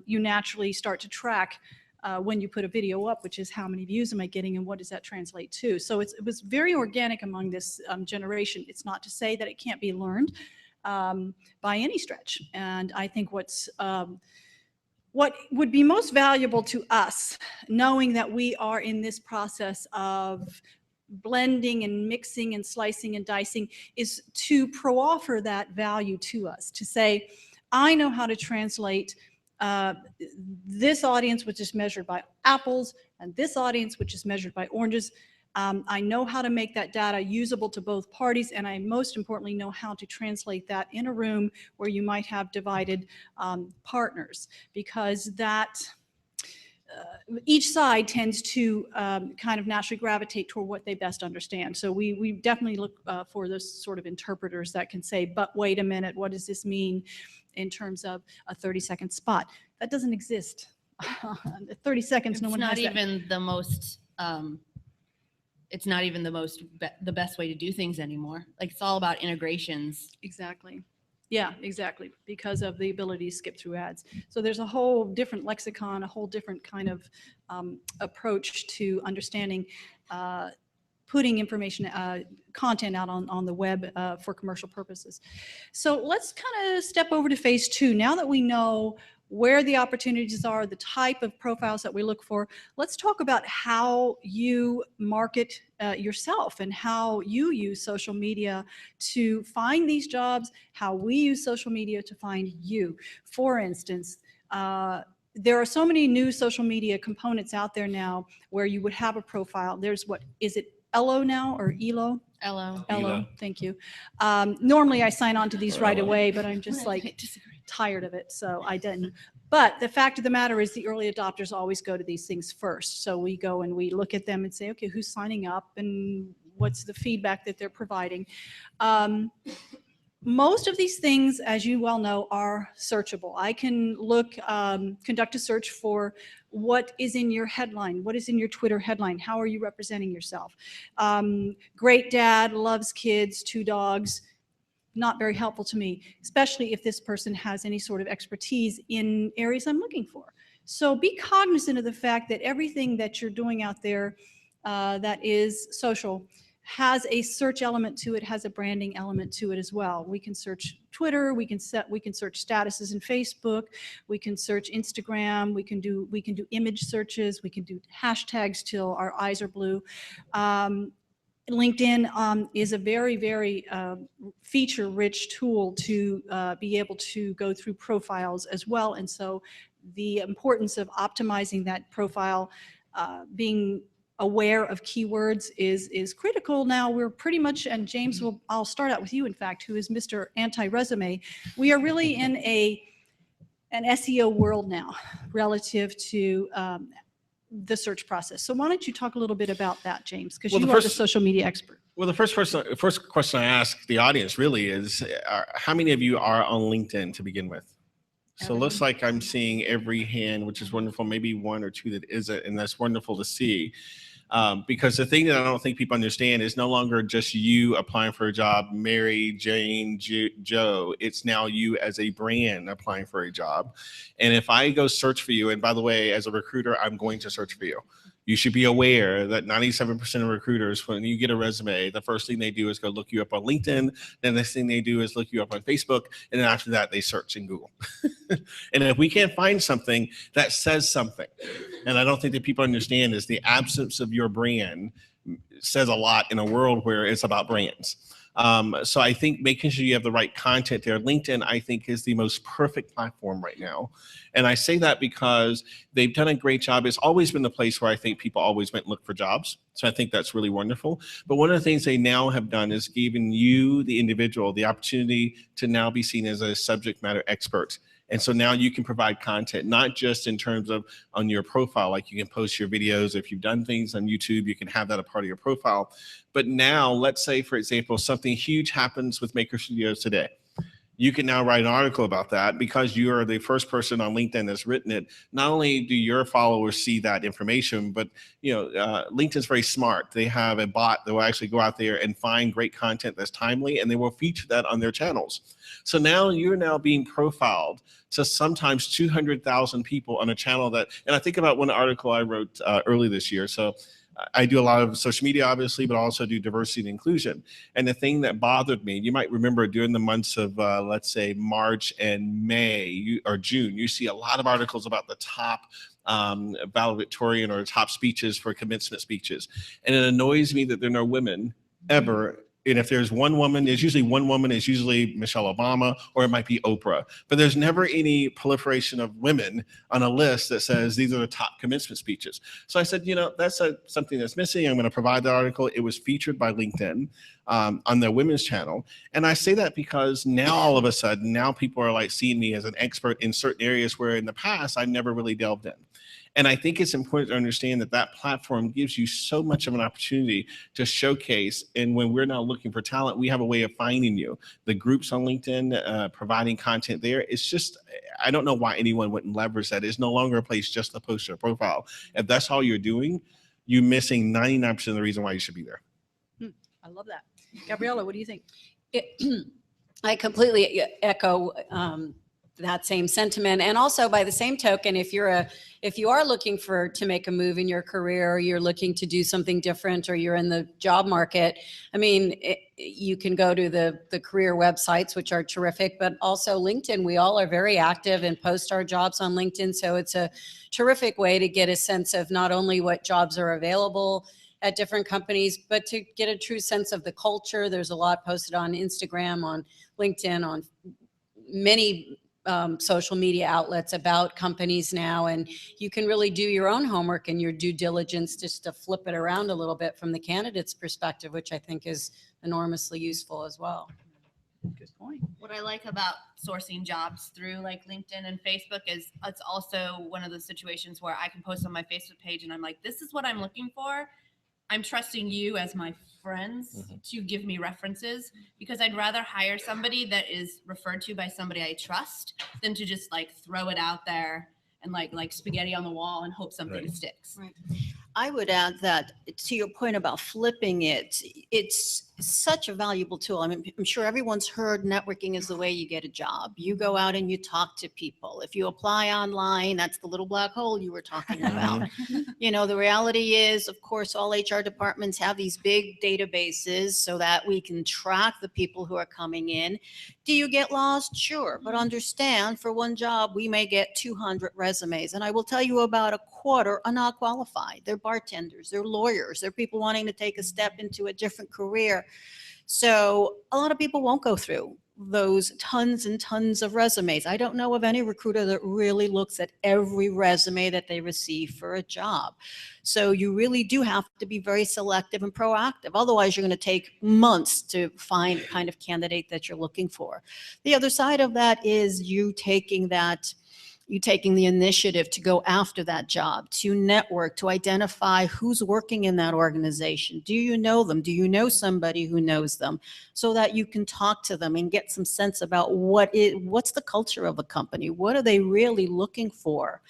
you naturally start to track when you put a video up, which is how many views am I getting and what does that translate to? So it was very organic among this generation. It's not to say that it can't be learned by any stretch. And I think what's What would be most valuable to us, knowing that we are in this process of blending and mixing and slicing and dicing, is to pro-offer that value to us, to say, I know how to translate this audience, which is measured by apples, and this audience, which is measured by oranges. I know how to make that data usable to both parties, and I most importantly know how to translate that in a room where you might have divided partners, because that each side tends to kind of naturally gravitate toward what they best understand. So we definitely look for those sort of interpreters that can say, but wait a minute, what does this mean in terms of a 30-second spot? That doesn't exist. 30 seconds, no one has that. It's not even the most, it's not even the best way to do things anymore. Like, it's all about integrations. Exactly. Yeah, exactly. Because of the ability to skip through ads. So there's a whole different lexicon, a whole different kind of approach to understanding putting information, content out on the web for commercial purposes. So let's kind of step over to phase 2. Now that we know where the opportunities are, the type of profiles that we look for, let's talk about how you market yourself and how you use social media to find these jobs, how we use social media to find you. For instance, there are so many new social media components out there now where you would have a profile. There's what, is it Elo now or Elo? Elo. Elo, thank you. Normally I sign on to these right away, but I'm just like tired of it, so I didn't. But the fact of the matter is the early adopters always go to these things first. So we go and we look at them and say, okay, who's signing up and what's the feedback that they're providing? Most of these things, as you well know, are searchable. I can look, conduct a search for what is in your headline, what is in your Twitter headline, how are you representing yourself? Great dad, loves kids, 2 dogs, not very helpful to me, especially if this person has any sort of expertise in areas I'm looking for. So be cognizant of the fact that everything that you're doing out there that is social has a search element to it, has a branding element to it as well. We can search Twitter, we can search statuses in Facebook, we can search Instagram, we can do image searches, we can do hashtags till our eyes are blue. LinkedIn is a very, very feature-rich tool to be able to go through profiles as well. And so the importance of optimizing that profile, being aware of keywords is critical. Now we're pretty much, and James, I'll start out with you, in fact, who is Mr. Anti-Resume. We are really in an SEO world now relative to the search process. So why don't you talk a little bit about that, James, because you are the social media expert. Well, the first question I ask the audience really is, how many of you are on LinkedIn to begin with? So it looks like I'm seeing every hand, which is wonderful, maybe 1 or 2 that isn't, and that's wonderful to see. Because the thing that I don't think people understand is no longer just you applying for a job, Mary, Jane, Joe. It's now you as a brand applying for a job. And if I go search for you, and by the way, as a recruiter, I'm going to search for you. You should be aware that 97% of recruiters, when you get a resume, the first thing they do is go look you up on LinkedIn. Then the next thing they do is look you up on Facebook. And then after that, they search in Google. And if we can't find something that says something, and I don't think that people understand, is the absence of your brand says a lot in a world where it's about brands. So I think making sure you have the right content there. LinkedIn, I think, is the most perfect platform right now. And I say that because they've done a great job. It's always been the place where I think people always went and look for jobs. So I think that's really wonderful. But one of the things they now have done is given you, the individual, the opportunity to now be seen as a subject matter expert. And so now you can provide content, not just in terms of on your profile, like you can post your videos. If you've done things on YouTube, you can have that a part of your profile. But now, let's say, for example, something huge happens with Maker Studios today. You can now write an article about that because you are the first person on LinkedIn that's written it. Not only do your followers see that information, but LinkedIn's very smart. They have a bot that will actually go out there and find great content that's timely, and they will feature that on their channels. So now you're now being profiled to sometimes 200,000 people on a channel that, and I think about one article I wrote early this year. So I do a lot of social media, obviously, but also do diversity and inclusion. And the thing that bothered me, you might remember during the months of, let's say, March and May or June, you see a lot of articles about the top valedictorian or top speeches for commencement speeches. And it annoys me that there are no women ever. And if there's one woman, there's usually one woman, it's usually Michelle Obama, or it might be Oprah. But there's never any proliferation of women on a list that says these are the top commencement speeches. So I said, that's something that's missing. I'm going to provide the article. It was featured by LinkedIn on their women's channel. And I say that because now all of a sudden, now people are like seeing me as an expert in certain areas where in the past I never really delved in. And I think it's important to understand that that platform gives you so much of an opportunity to showcase. And when we're now looking for talent, we have a way of finding you. The groups on LinkedIn, providing content there, it's just, I don't know why anyone wouldn't leverage that. It's no longer a place just to post your profile. If that's all you're doing, you're missing 99% of the reason why you should be there. I love that. Gabriella, what do you think? I completely echo that same sentiment. And also by the same token, if you are looking to make a move in your career, or you're looking to do something different, or you're in the job market, I mean, you can go to the career websites, which are terrific, but also LinkedIn. We all are very active and post our jobs on LinkedIn. So it's a terrific way to get a sense of not only what jobs are available at different companies, but to get a true sense of the culture. There's a lot posted on Instagram, on LinkedIn, on many social media outlets about companies now, and you can really do your own homework and your due diligence just to flip it around a little bit from the candidate's perspective, which I think is enormously useful as well. Good point. What I like about sourcing jobs through like LinkedIn and Facebook is it's also one of those situations where I can post on my Facebook page and I'm like, this is what I'm looking for. I'm trusting you as my friends to give me references, because I'd rather hire somebody that is referred to by somebody I trust than to just like throw it out there and like spaghetti on the wall and hope something sticks. Right. I would add that to your point about flipping it, it's such a valuable tool. I mean, I'm sure everyone's heard networking is the way you get a job. You go out and you talk to people. If you apply online, that's the little black hole you were talking about. The reality is, of course, all HR departments have these big databases so that we can track the people who are coming in. Do you get lost? Sure. But understand, for one job, we may get 200 resumes. And I will tell you about a quarter are not qualified. They're bartenders, they're lawyers, they're people wanting to take a step into a different career. So a lot of people won't go through those tons and tons of resumes. I don't know of any recruiter that really looks at every resume that they receive for a job. So you really do have to be very selective and proactive. Otherwise, you're going to take months to find the kind of candidate that you're looking for. The other side of that is you taking the initiative to go after that job, to network, to identify who's working in that organization. Do you know them? Do you know somebody who knows them? So that you can talk to them and get some sense about what's the culture of a company? What are they really looking for?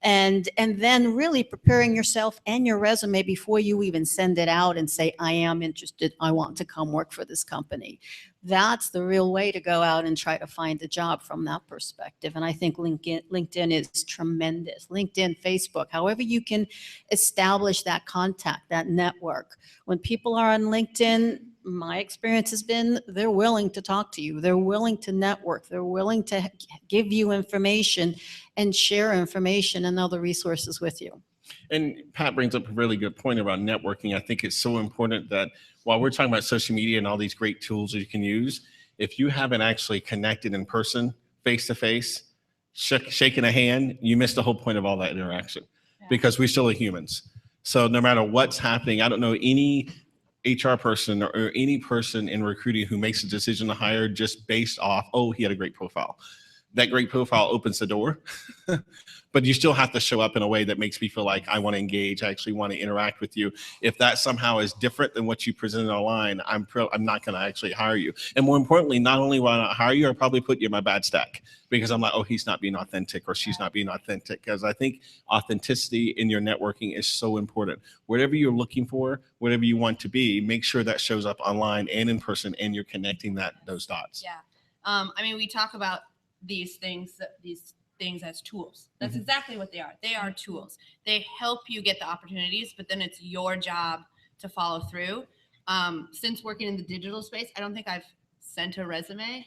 And then really preparing yourself and your resume before you even send it out and say, I am interested, I want to come work for this company. That's the real way to go out and try to find a job from that perspective. And I think LinkedIn is tremendous. LinkedIn, Facebook, however you can establish that contact, that network. When people are on LinkedIn, my experience has been they're willing to talk to you. They're willing to network. They're willing to give you information and share information and other resources with you. And Pat brings up a really good point about networking. I think it's so important that while we're talking about social media and all these great tools that you can use, if you haven't actually connected in person, face to face, shaking a hand, you missed the whole point of all that interaction, because we still are humans. So no matter what's happening, I don't know any HR person or any person in recruiting who makes a decision to hire just based off, oh, he had a great profile. That great profile opens the door, but you still have to show up in a way that makes me feel like I want to engage, I actually want to interact with you. If that somehow is different than what you presented online, I'm not going to actually hire you. And more importantly, not only will I not hire you, I'll probably put you in my bad stack, because I'm like, oh, he's not being authentic or she's not being authentic. Because I think authenticity in your networking is so important. Whatever you're looking for, whatever you want to be, make sure that shows up online and in person, and you're connecting those dots. Yeah. I mean, we talk about these things things as tools. That's exactly what they are. They are tools. They help you get the opportunities, but then it's your job to follow through. Since working in the digital space, I don't think I've sent a resume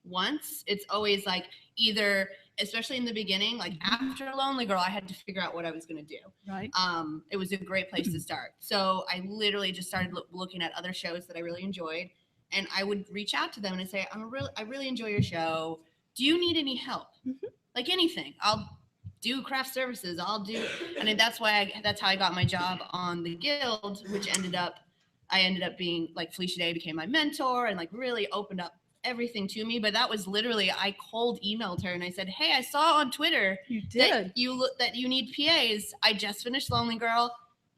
once. It's always like either, especially in the beginning, like after Lonely Girl, I had to figure out what I was going to do. Right. It was a great place to start. So I literally just started looking at other shows that I really enjoyed, and I would reach out to them and say, I really enjoy your show. Do you need any help? Like anything, I'll do craft services. And that's how I got my job on the Guild, which I ended up being like Felicia Day became my mentor and like really opened up everything to me. But that was literally, I cold emailed her and I said, hey, I saw on Twitter that you need PAs. I just finished Lonely Girl.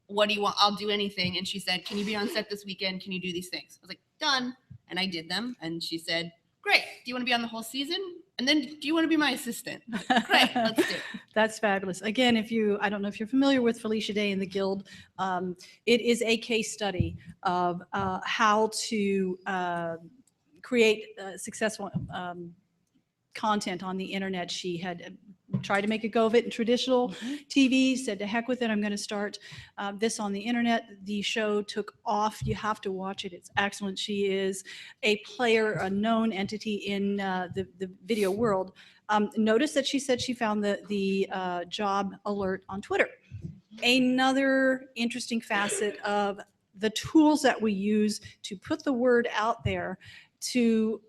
What do you want? I'll do anything. And she said, can you be on set this weekend? Can you do these things? I was like, done. And I did them. And she said, great. Do you want to be on the whole season? And then do you want to be my assistant? Great. Let's do it. That's fabulous. Again, I don't know if you're familiar with Felicia Day and the Guild, it is a case study of how to create successful content on the internet. She had tried to make a go of it in traditional TV, said to heck with it, I'm going to start this on the internet. The show took off. You have to watch it. It's excellent. She is a player, a known entity in the video world. Notice that she said she found the job alert on Twitter. Another interesting facet of the tools that we use to put the word out there to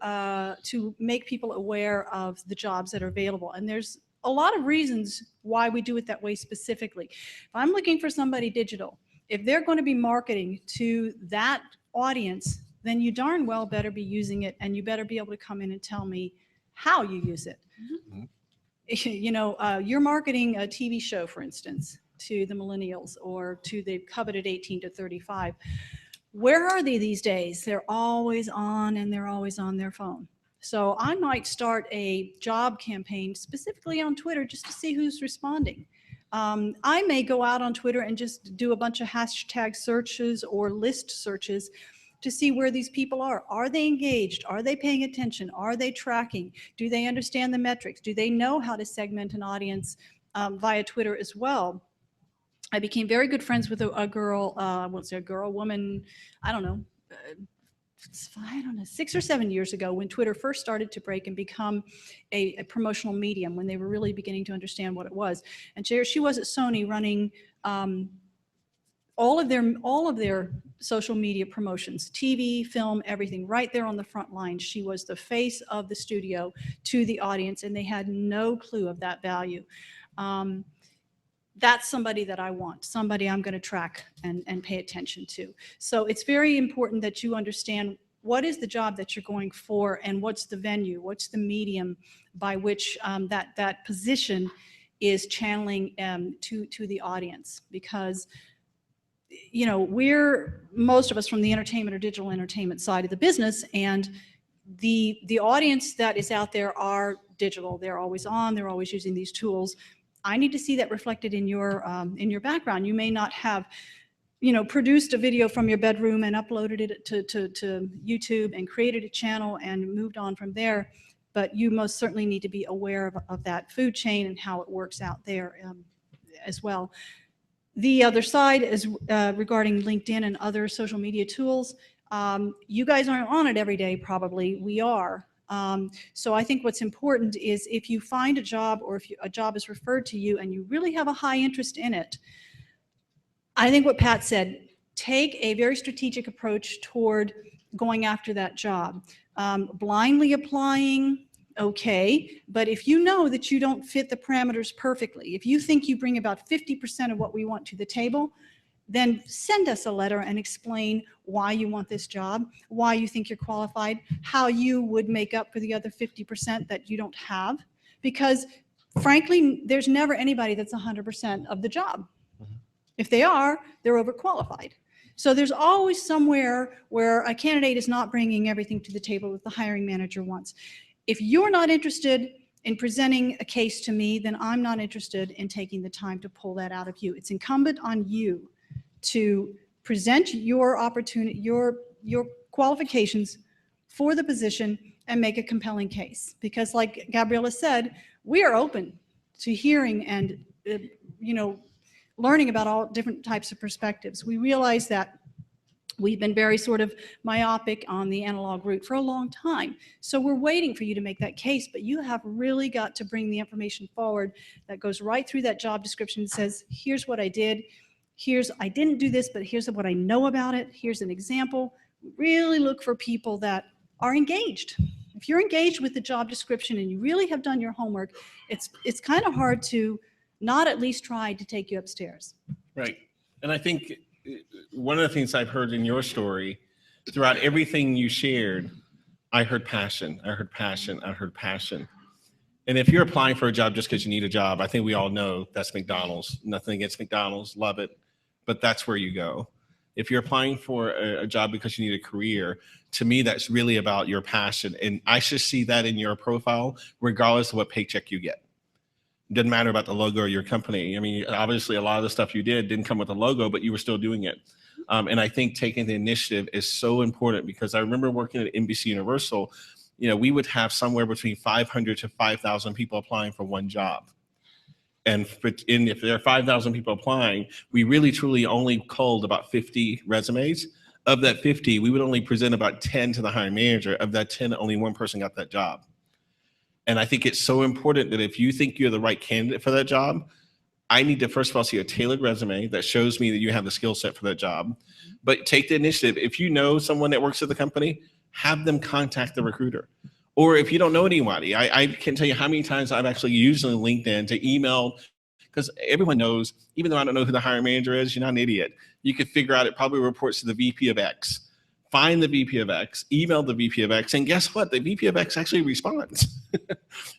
make people aware of the jobs that are available. And there's a lot of reasons why we do it that way specifically. If I'm looking for somebody digital, if they're going to be marketing to that audience, then you darn well better be using it, and you better be able to come in and tell me how you use it. You know, you're marketing a TV show, for instance, to the millennials or to the coveted 18 to 35. Where are they these days? They're always on, and they're always on their phone. So I might start a job campaign specifically on Twitter just to see who's responding. I may go out on Twitter and just do a bunch of hashtag searches or list searches to see where these people are. Are they engaged? Are they paying attention? Are they tracking? Do they understand the metrics? Do they know how to segment an audience via Twitter as well? I became very good friends with a girl, I won't say a girl, woman, I don't know, 6 or 7 years ago when Twitter first started to break and become a promotional medium, when they were really beginning to understand what it was. And she was at Sony running all of their social media promotions, TV, film, everything, right there on the front line. She was the face of the studio to the audience, and they had no clue of that value. That's somebody that I want, somebody I'm going to track and pay attention to. So it's very important that you understand what is the job that you're going for, and what's the venue, what's the medium by which that position is channeling to the audience. Because, you know, most of us from the entertainment or digital entertainment side of the business, and the audience that is out there are digital. They're always on, they're always using these tools. I need to see that reflected in your background. You may not have, you know, produced a video from your bedroom and uploaded it to YouTube and created a channel and moved on from there, but you most certainly need to be aware of that food chain and how it works out there as well. The other side is regarding LinkedIn and other social media tools. You guys aren't on it every day, probably. We are. So I think what's important is, if you find a job, or if a job is referred to you and you really have a high interest in it, I think what Pat said, take a very strategic approach toward going after that job. Blindly applying, okay, but if you know that you don't fit the parameters perfectly, if you think you bring about 50% of what we want to the table, then send us a letter and explain why you want this job, why you think you're qualified, how you would make up for the other 50% that you don't have. Because frankly, there's never anybody that's 100% of the job. If they are, they're overqualified. So there's always somewhere where a candidate is not bringing everything to the table that the hiring manager wants. If you're not interested in presenting a case to me, then I'm not interested in taking the time to pull that out of you. It's incumbent on you to present your opportunity, your qualifications for the position, and make a compelling case. Because like Gabriella said, we are open to hearing and, learning about all different types of perspectives. We realize that we've been very sort of myopic on the analog route for a long time. So we're waiting for you to make that case, but you have really got to bring the information forward that goes right through that job description and says, here's what I did. I didn't do this, but here's what I know about it. Here's an example. Really look for people that are engaged. If you're engaged with the job description and you really have done your homework, it's kind of hard to not at least try to take you upstairs. Right. And I think one of the things I've heard in your story, throughout everything you shared, I heard passion. I heard passion. I heard passion. And if you're applying for a job just because you need a job, I think we all know that's McDonald's. Nothing against McDonald's, love it, but that's where you go. If you're applying for a job because you need a career, to me, that's really about your passion. And I should see that in your profile, regardless of what paycheck you get. It doesn't matter about the logo of your company. I mean, obviously, a lot of the stuff you did didn't come with a logo, but you were still doing it. And I think taking the initiative is so important, because I remember working at NBC Universal, we would have somewhere between 500 to 5,000 people applying for one job. And if there are 5,000 people applying, we really truly only culled about 50 resumes. Of that 50, we would only present about 10 to the hiring manager. Of that 10, only one person got that job. And I think it's so important that if you think you're the right candidate for that job, I need to first of all see a tailored resume that shows me that you have the skill set for that job. But take the initiative. If you know someone that works at the company, have them contact the recruiter. Or if you don't know anybody, I can tell you how many times I've actually used LinkedIn to email, because everyone knows, even though I don't know who the hiring manager is, you're not an idiot. You could figure out it probably reports to the VP of X. Find the VP of X, email the VP of X, and guess what? The VP of X actually responds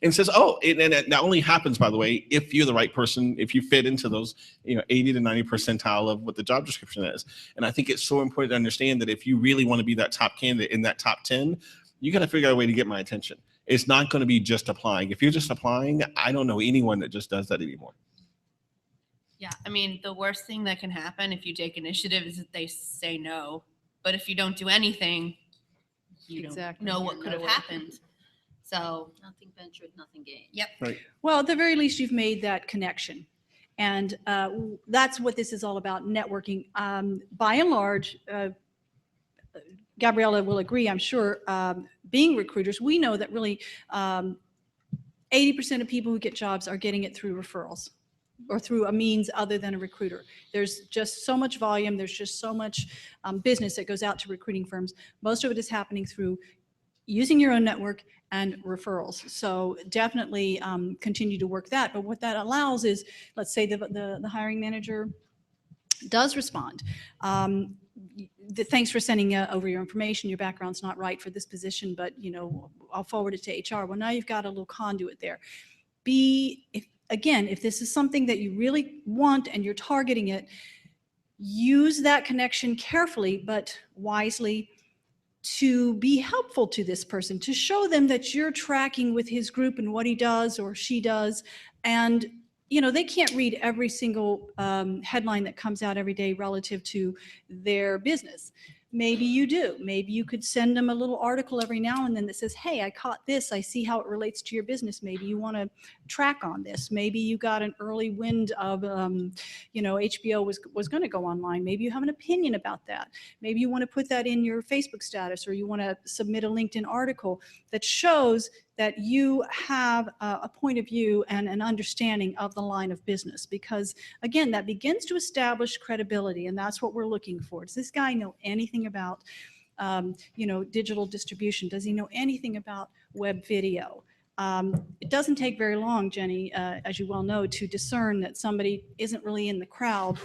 and says, oh, and that only happens, by the way, if you're the right person, if you fit into those 80 to 90 percentile of what the job description is. And I think it's so important to understand that if you really want to be that top candidate in that top 10, you got to figure out a way to get my attention. It's not going to be just applying. If you're just applying, I don't know anyone that just does that anymore. Yeah, I mean, the worst thing that can happen if you take initiative is that they say no. But if you don't do anything, you Exactly. don't know what could have happened. So Nothing ventured, nothing gained. yep. Right. Well, at the very least, you've made that connection. And that's what this is all about, networking. By and large, Gabriella will agree, I'm sure, being recruiters, we know that really 80% of people who get jobs are getting it through referrals or through a means other than a recruiter. There's just so much volume. There's just so much business that goes out to recruiting firms. Most of it is happening through using your own network and referrals. So definitely continue to work that. But what that allows is, let's say the hiring manager does respond. Thanks for sending over your information. Your background's not right for this position, but I'll forward it to HR. Well, now you've got a little conduit there. If this is something that you really want and you're targeting it, use that connection carefully but wisely to be helpful to this person, to show them that you're tracking with his group and what he does or she does. And they can't read every single headline that comes out every day relative to their business. Maybe you do. Maybe you could send them a little article every now and then that says, hey, I caught this. I see how it relates to your business. Maybe you want to track on this. Maybe you got an early wind of, HBO was going to go online. Maybe you have an opinion about that. Maybe you want to put that in your Facebook status, or you want to submit a LinkedIn article that shows that you have a point of view and an understanding of the line of business. Because again, that begins to establish credibility, and that's what we're looking for. Does this guy know anything about digital distribution? Does he know anything about web video? It doesn't take very long, Jenny, as you well know, to discern that somebody isn't really in the crowd.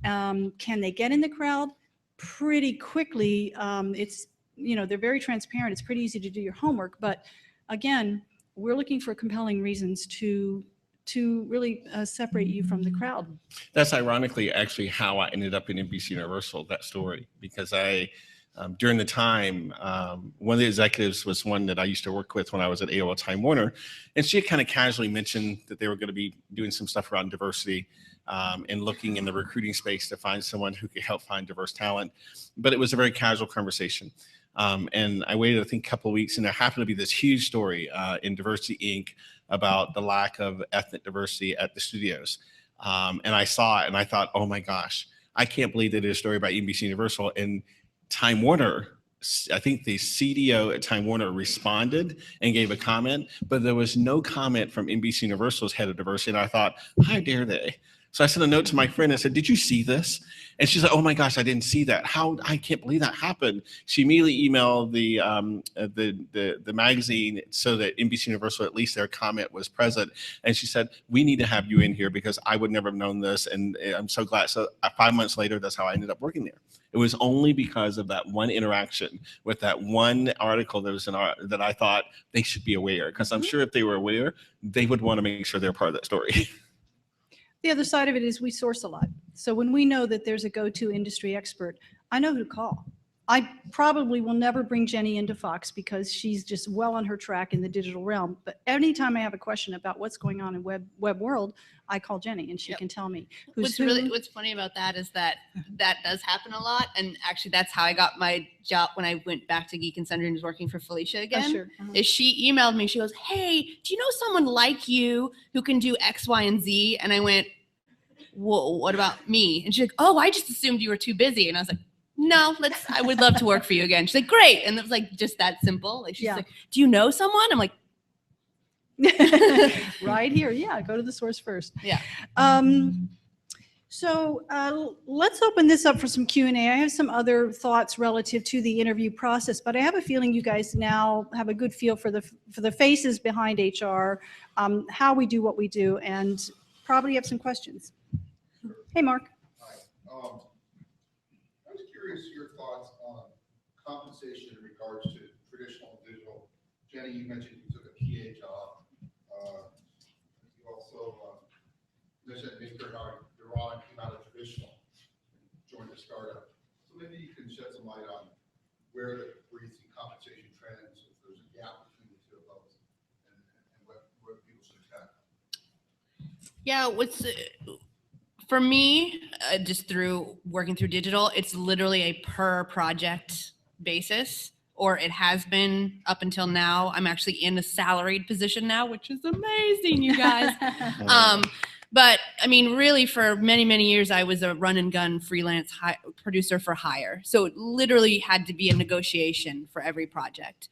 Can they get in the crowd? Pretty quickly. They're very transparent. It's pretty easy to do your homework, but again, we're looking for compelling reasons to really separate you from the crowd. That's ironically actually how I ended up in NBC Universal, that story, because during the time, one of the executives was one that I used to work with when I was at AOL Time Warner, and she had kind of casually mentioned that they were going to be doing some stuff around diversity and looking in the recruiting space to find someone who could help find diverse talent. But it was a very casual conversation. And I waited, I think, a couple of weeks, and there happened to be this huge story in Diversity Inc. about the lack of ethnic diversity at the studios. And I saw it and I thought, oh my gosh, I can't believe they did a story about NBC Universal. And Time Warner, I think the CDO at Time Warner responded and gave a comment, but there was no comment from NBC Universal's head of diversity. And I thought, how dare they? So I sent a note to my friend and said, did you see this? And she's like, oh my gosh, I didn't see that. How, I can't believe that happened. She immediately emailed the magazine so that NBC Universal, at least their comment was present. And she said, we need to have you in here because I would never have known this. And I'm so glad. So 5 months later, that's how I ended up working there. It was only because of that one interaction with that one article that was that I thought they should be aware. Because I'm sure if they were aware, they would want to make sure they're part of that story. The other side of it is we source a lot. So when we know that there's a go-to industry expert, I know who to call. I probably will never bring Jenny into Fox because she's just well on her track in the digital realm. But anytime I have a question about what's going on in web world, I call Jenny and she can tell me. What's funny about that is that does happen a lot. And actually that's how I got my job when I went back to Geek and Sundry and was working for Felicia again. Sure. Is she emailed me, she goes, hey, do you know someone like you who can do X, Y, and Z? And I went, whoa, what about me? And she's like, oh, I just assumed you were too busy. And I was like, no, I would love to work for you again. She's like, great. And it was like, just that simple. Like, she's like, do you know someone? I'm like, right here. Yeah. Go to the source first. Yeah. So let's open this up for some Q&A. I have some other thoughts relative to the interview process, but I have a feeling you guys now have a good feel for the faces behind HR, how we do what we do, and probably have some questions. Hey, Mark. Hi. I was curious your thoughts on compensation in regards to traditional and digital. Jenny, you mentioned you took a PA job. You also mentioned Maker, how Ron came out of traditional and joined a startup. So maybe you can shed some light on where you see compensation trends, if there's a gap between the two of those, and what people should expect. Yeah, for me, just through working through digital, it's literally a per project basis, or it has been up until now. I'm actually in a salaried position now, which is amazing, you guys. But I mean, really for many, many years, I was a run and gun freelance producer for hire. So it literally had to be a negotiation for every project.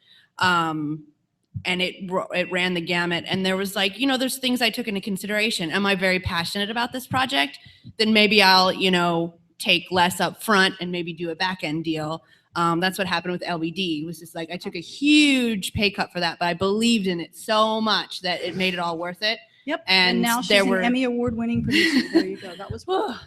And it ran the gamut. And there was like, there's things I took into consideration. Am I very passionate about this project? Then maybe I'll, take less up front and maybe do a back end deal. That's what happened with LBD. It was just like, I took a huge pay cut for that, but I believed in it so much that it made it all worth it. Yep. And now she's an Emmy Award winning producer. There you go. That was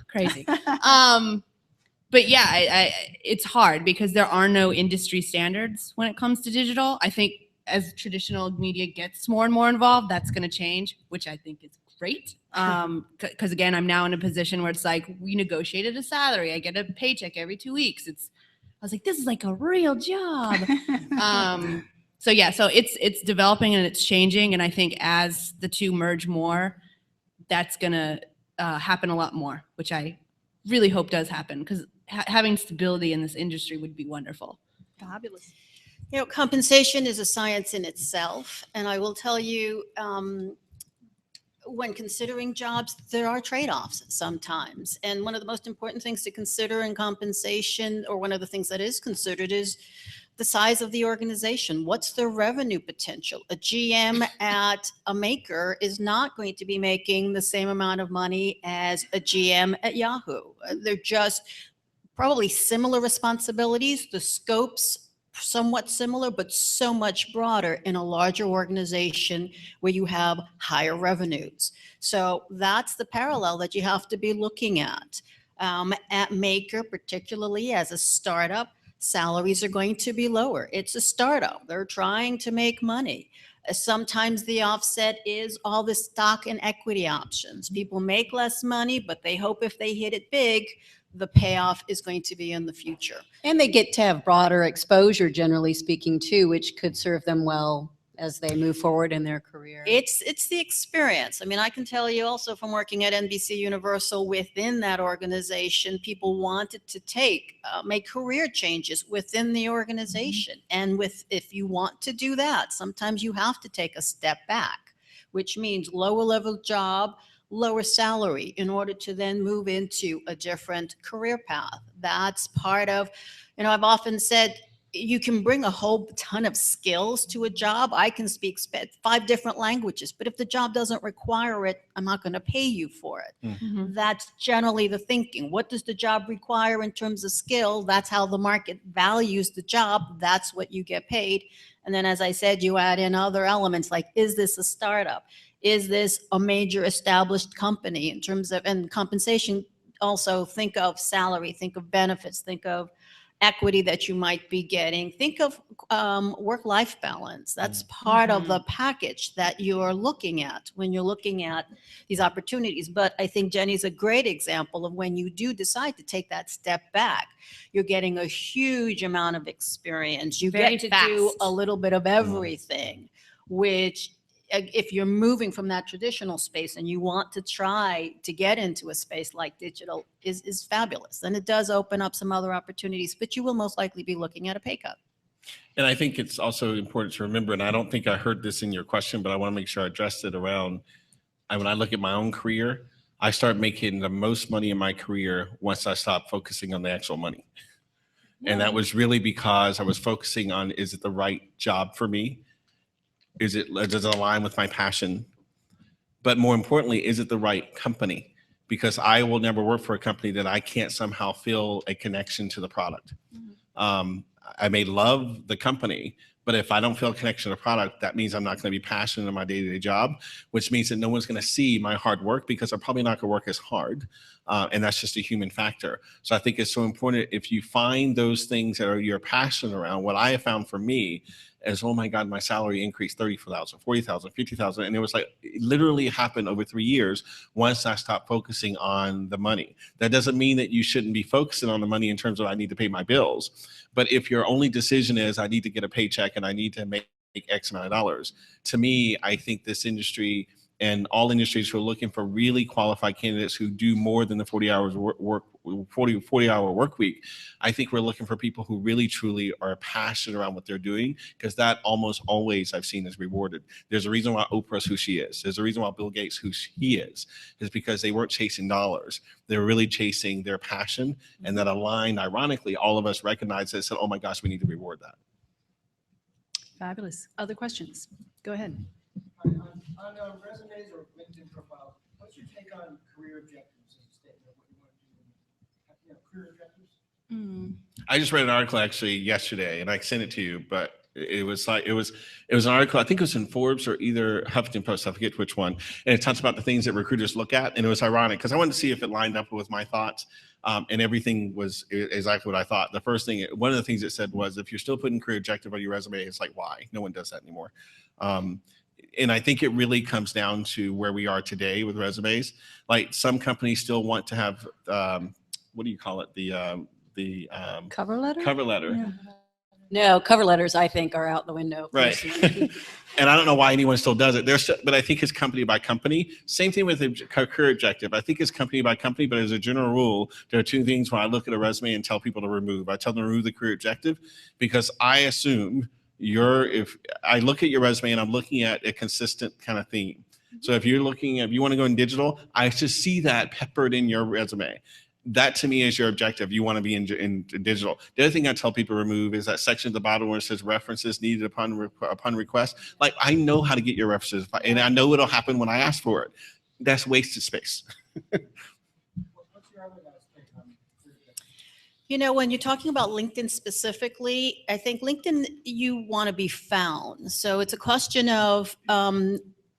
crazy. But yeah, it's hard because there are no industry standards when it comes to digital. I think as traditional media gets more and more involved, that's going to change, which I think is great. Because again, I'm now in a position where it's like, we negotiated a salary. I get a paycheck every 2 weeks. I was like, this is like a real job. So yeah, so it's developing and it's changing. And I think as the two merge more, that's going to happen a lot more, which I really hope does happen, because having stability in this industry would be wonderful. fabulous. Compensation is a science in itself. And I will tell you, when considering jobs, there are trade-offs sometimes. And one of the most important things to consider in compensation, or one of the things that is considered, is the size of the organization. What's the revenue potential? A GM at a maker is not going to be making the same amount of money as a GM at Yahoo. They're just probably similar responsibilities. The scopes somewhat similar, but so much broader in a larger organization where you have higher revenues. So that's the parallel that you have to be looking at. At Maker, particularly as a startup, salaries are going to be lower. It's a startup. They're trying to make money. Sometimes the offset is all the stock and equity options. People make less money, but they hope if they hit it big, the payoff is going to be in the future. And they get to have broader exposure, generally speaking, too, which could serve them well as they move forward in their career? It's the experience. I mean, I can tell you also from working at NBC Universal, within that organization, people wanted to make career changes within the organization. And if you want to do that, sometimes you have to take a step back, which means lower level job, lower salary, in order to then move into a different career path. That's part of, I've often said, you can bring a whole ton of skills to a job. I can speak 5 different languages, but if the job doesn't require it, I'm not going to pay you for it. Mhm. That's generally the thinking. What does the job require in terms of skill? That's how the market values the job. That's what you get paid. And then, as I said, you add in other elements like, is this a startup? Is this a major established company in terms of, and compensation? Also think of salary, think of benefits, think of equity that you might be getting. Think of work-life balance. That's part of the package that you're looking at when you're looking at these opportunities. But I think Jenny's a great example of when you do decide to take that step back, you're getting a huge amount of experience. You Very get to do fast. a little bit of everything, which if you're moving from that traditional space and you want to try to get into a space like digital is fabulous. And it does open up some other opportunities, but you will most likely be looking at a pay cut. And I think it's also important to remember, and I don't think I heard this in your question, but I want to make sure I addressed it around, when I look at my own career, I started making the most money in my career once I stopped focusing on the actual money. And that was really because I was focusing on, is it the right job for me? Does it align with my passion? But more importantly, is it the right company? Because I will never work for a company that I can't somehow feel a connection to the product. I may love the company, but if I don't feel a connection to the product, that means I'm not going to be passionate in my day-to-day job, which means that no one's going to see my hard work because I'm probably not going to work as hard. And that's just a human factor. So I think it's so important, if you find those things that you're passionate around. What I have found for me is, oh my God, my salary increased 30,000, 40,000, 50,000. And it was like, it literally happened over 3 years once I stopped focusing on the money. That doesn't mean that you shouldn't be focusing on the money in terms of, I need to pay my bills. But if your only decision is, I need to get a paycheck and I need to make X amount of dollars, to me, I think this industry and all industries who are looking for really qualified candidates who do more than the 40 hours work 40-hour work week. I think we're looking for people who really truly are passionate around what they're doing, because that almost always I've seen is rewarded. There's a reason why Oprah's who she is. There's a reason why Bill Gates who he is because they weren't chasing dollars. They're really chasing their passion, and that aligned, ironically, all of us recognized it and said, oh my gosh, we need to reward that. Fabulous. Other questions? Go ahead. On resumes or LinkedIn profiles, what's your take on career objectives as a statement of what you want to do? Career objectives? I just read an article actually yesterday, and I sent it to you, but it was an article, I think it was in Forbes or either Huffington Post, I forget which one, and it talks about the things that recruiters look at, and it was ironic because I wanted to see if it lined up with my thoughts, and everything was exactly what I thought. The first thing, one of the things it said was, if you're still putting career objective on your resume, it's like, why? No one does that anymore. And I think it really comes down to where we are today with resumes. Like, some companies still want to have, what do you call it? The Cover letter? cover letter. Yeah. No, cover letters, I think, are out the window. Right. personally. And I don't know why anyone still does it. But I think it's company by company. Same thing with the career objective. I think it's company by company, but as a general rule, there are two things when I look at a resume and tell people to remove. I tell them to remove the career objective, because I assume if I look at your resume and I'm looking at a consistent kind of theme. So if you want to go in digital, I should see that peppered in your resume. That to me is your objective. You want to be in digital. The other thing I tell people to remove is that section at the bottom where it says references needed upon request. Like, I know how to get your references, and I know it'll happen when I ask for it. That's wasted space. What's your other guys' take on career objectives? When you're talking about LinkedIn specifically, I think LinkedIn, you want to be found. So it's a question of,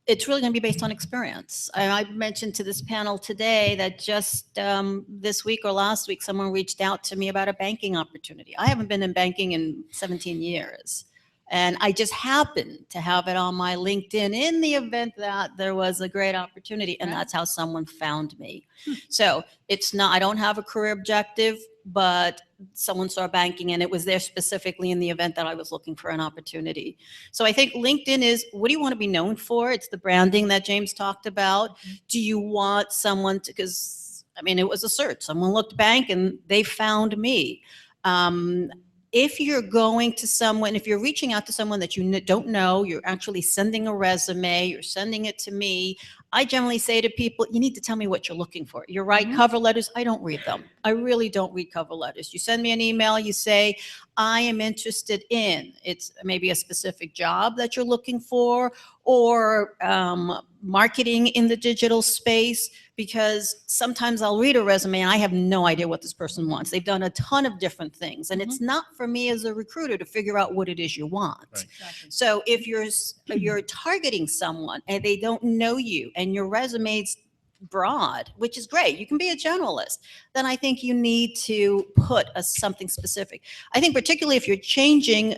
it's really going to be based on experience. I mentioned to this panel today that just this week or last week, someone reached out to me about a banking opportunity. I haven't been in banking in 17 years. And I just happened to have it on my LinkedIn in the event that there was a great opportunity. And Right. that's how someone found me. So it's not, I don't have a career objective, but someone saw banking and it was there specifically in the event that I was looking for an opportunity. So I think LinkedIn is, what do you want to be known for? It's the branding that James talked about. Do you want someone to, because I mean, it was a search. Someone looked bank and they found me. If you're going to someone, if you're reaching out to someone that you don't know, you're actually sending a resume, you're sending it to me. I generally say to people, you need to tell me what you're looking for. You write cover letters. I don't read them. I really don't read cover letters. You send me an email, you say, I am interested in, it's maybe a specific job that you're looking for, or marketing in the digital space, because sometimes I'll read a resume and I have no idea what this person wants. They've done a ton of different things, and it's not for me as a recruiter to figure out what it is you want. Right. Exactly. So if you're targeting someone and they don't know you and your resume's broad, which is great, you can be a generalist, then I think you need to put something specific. I think particularly if you're changing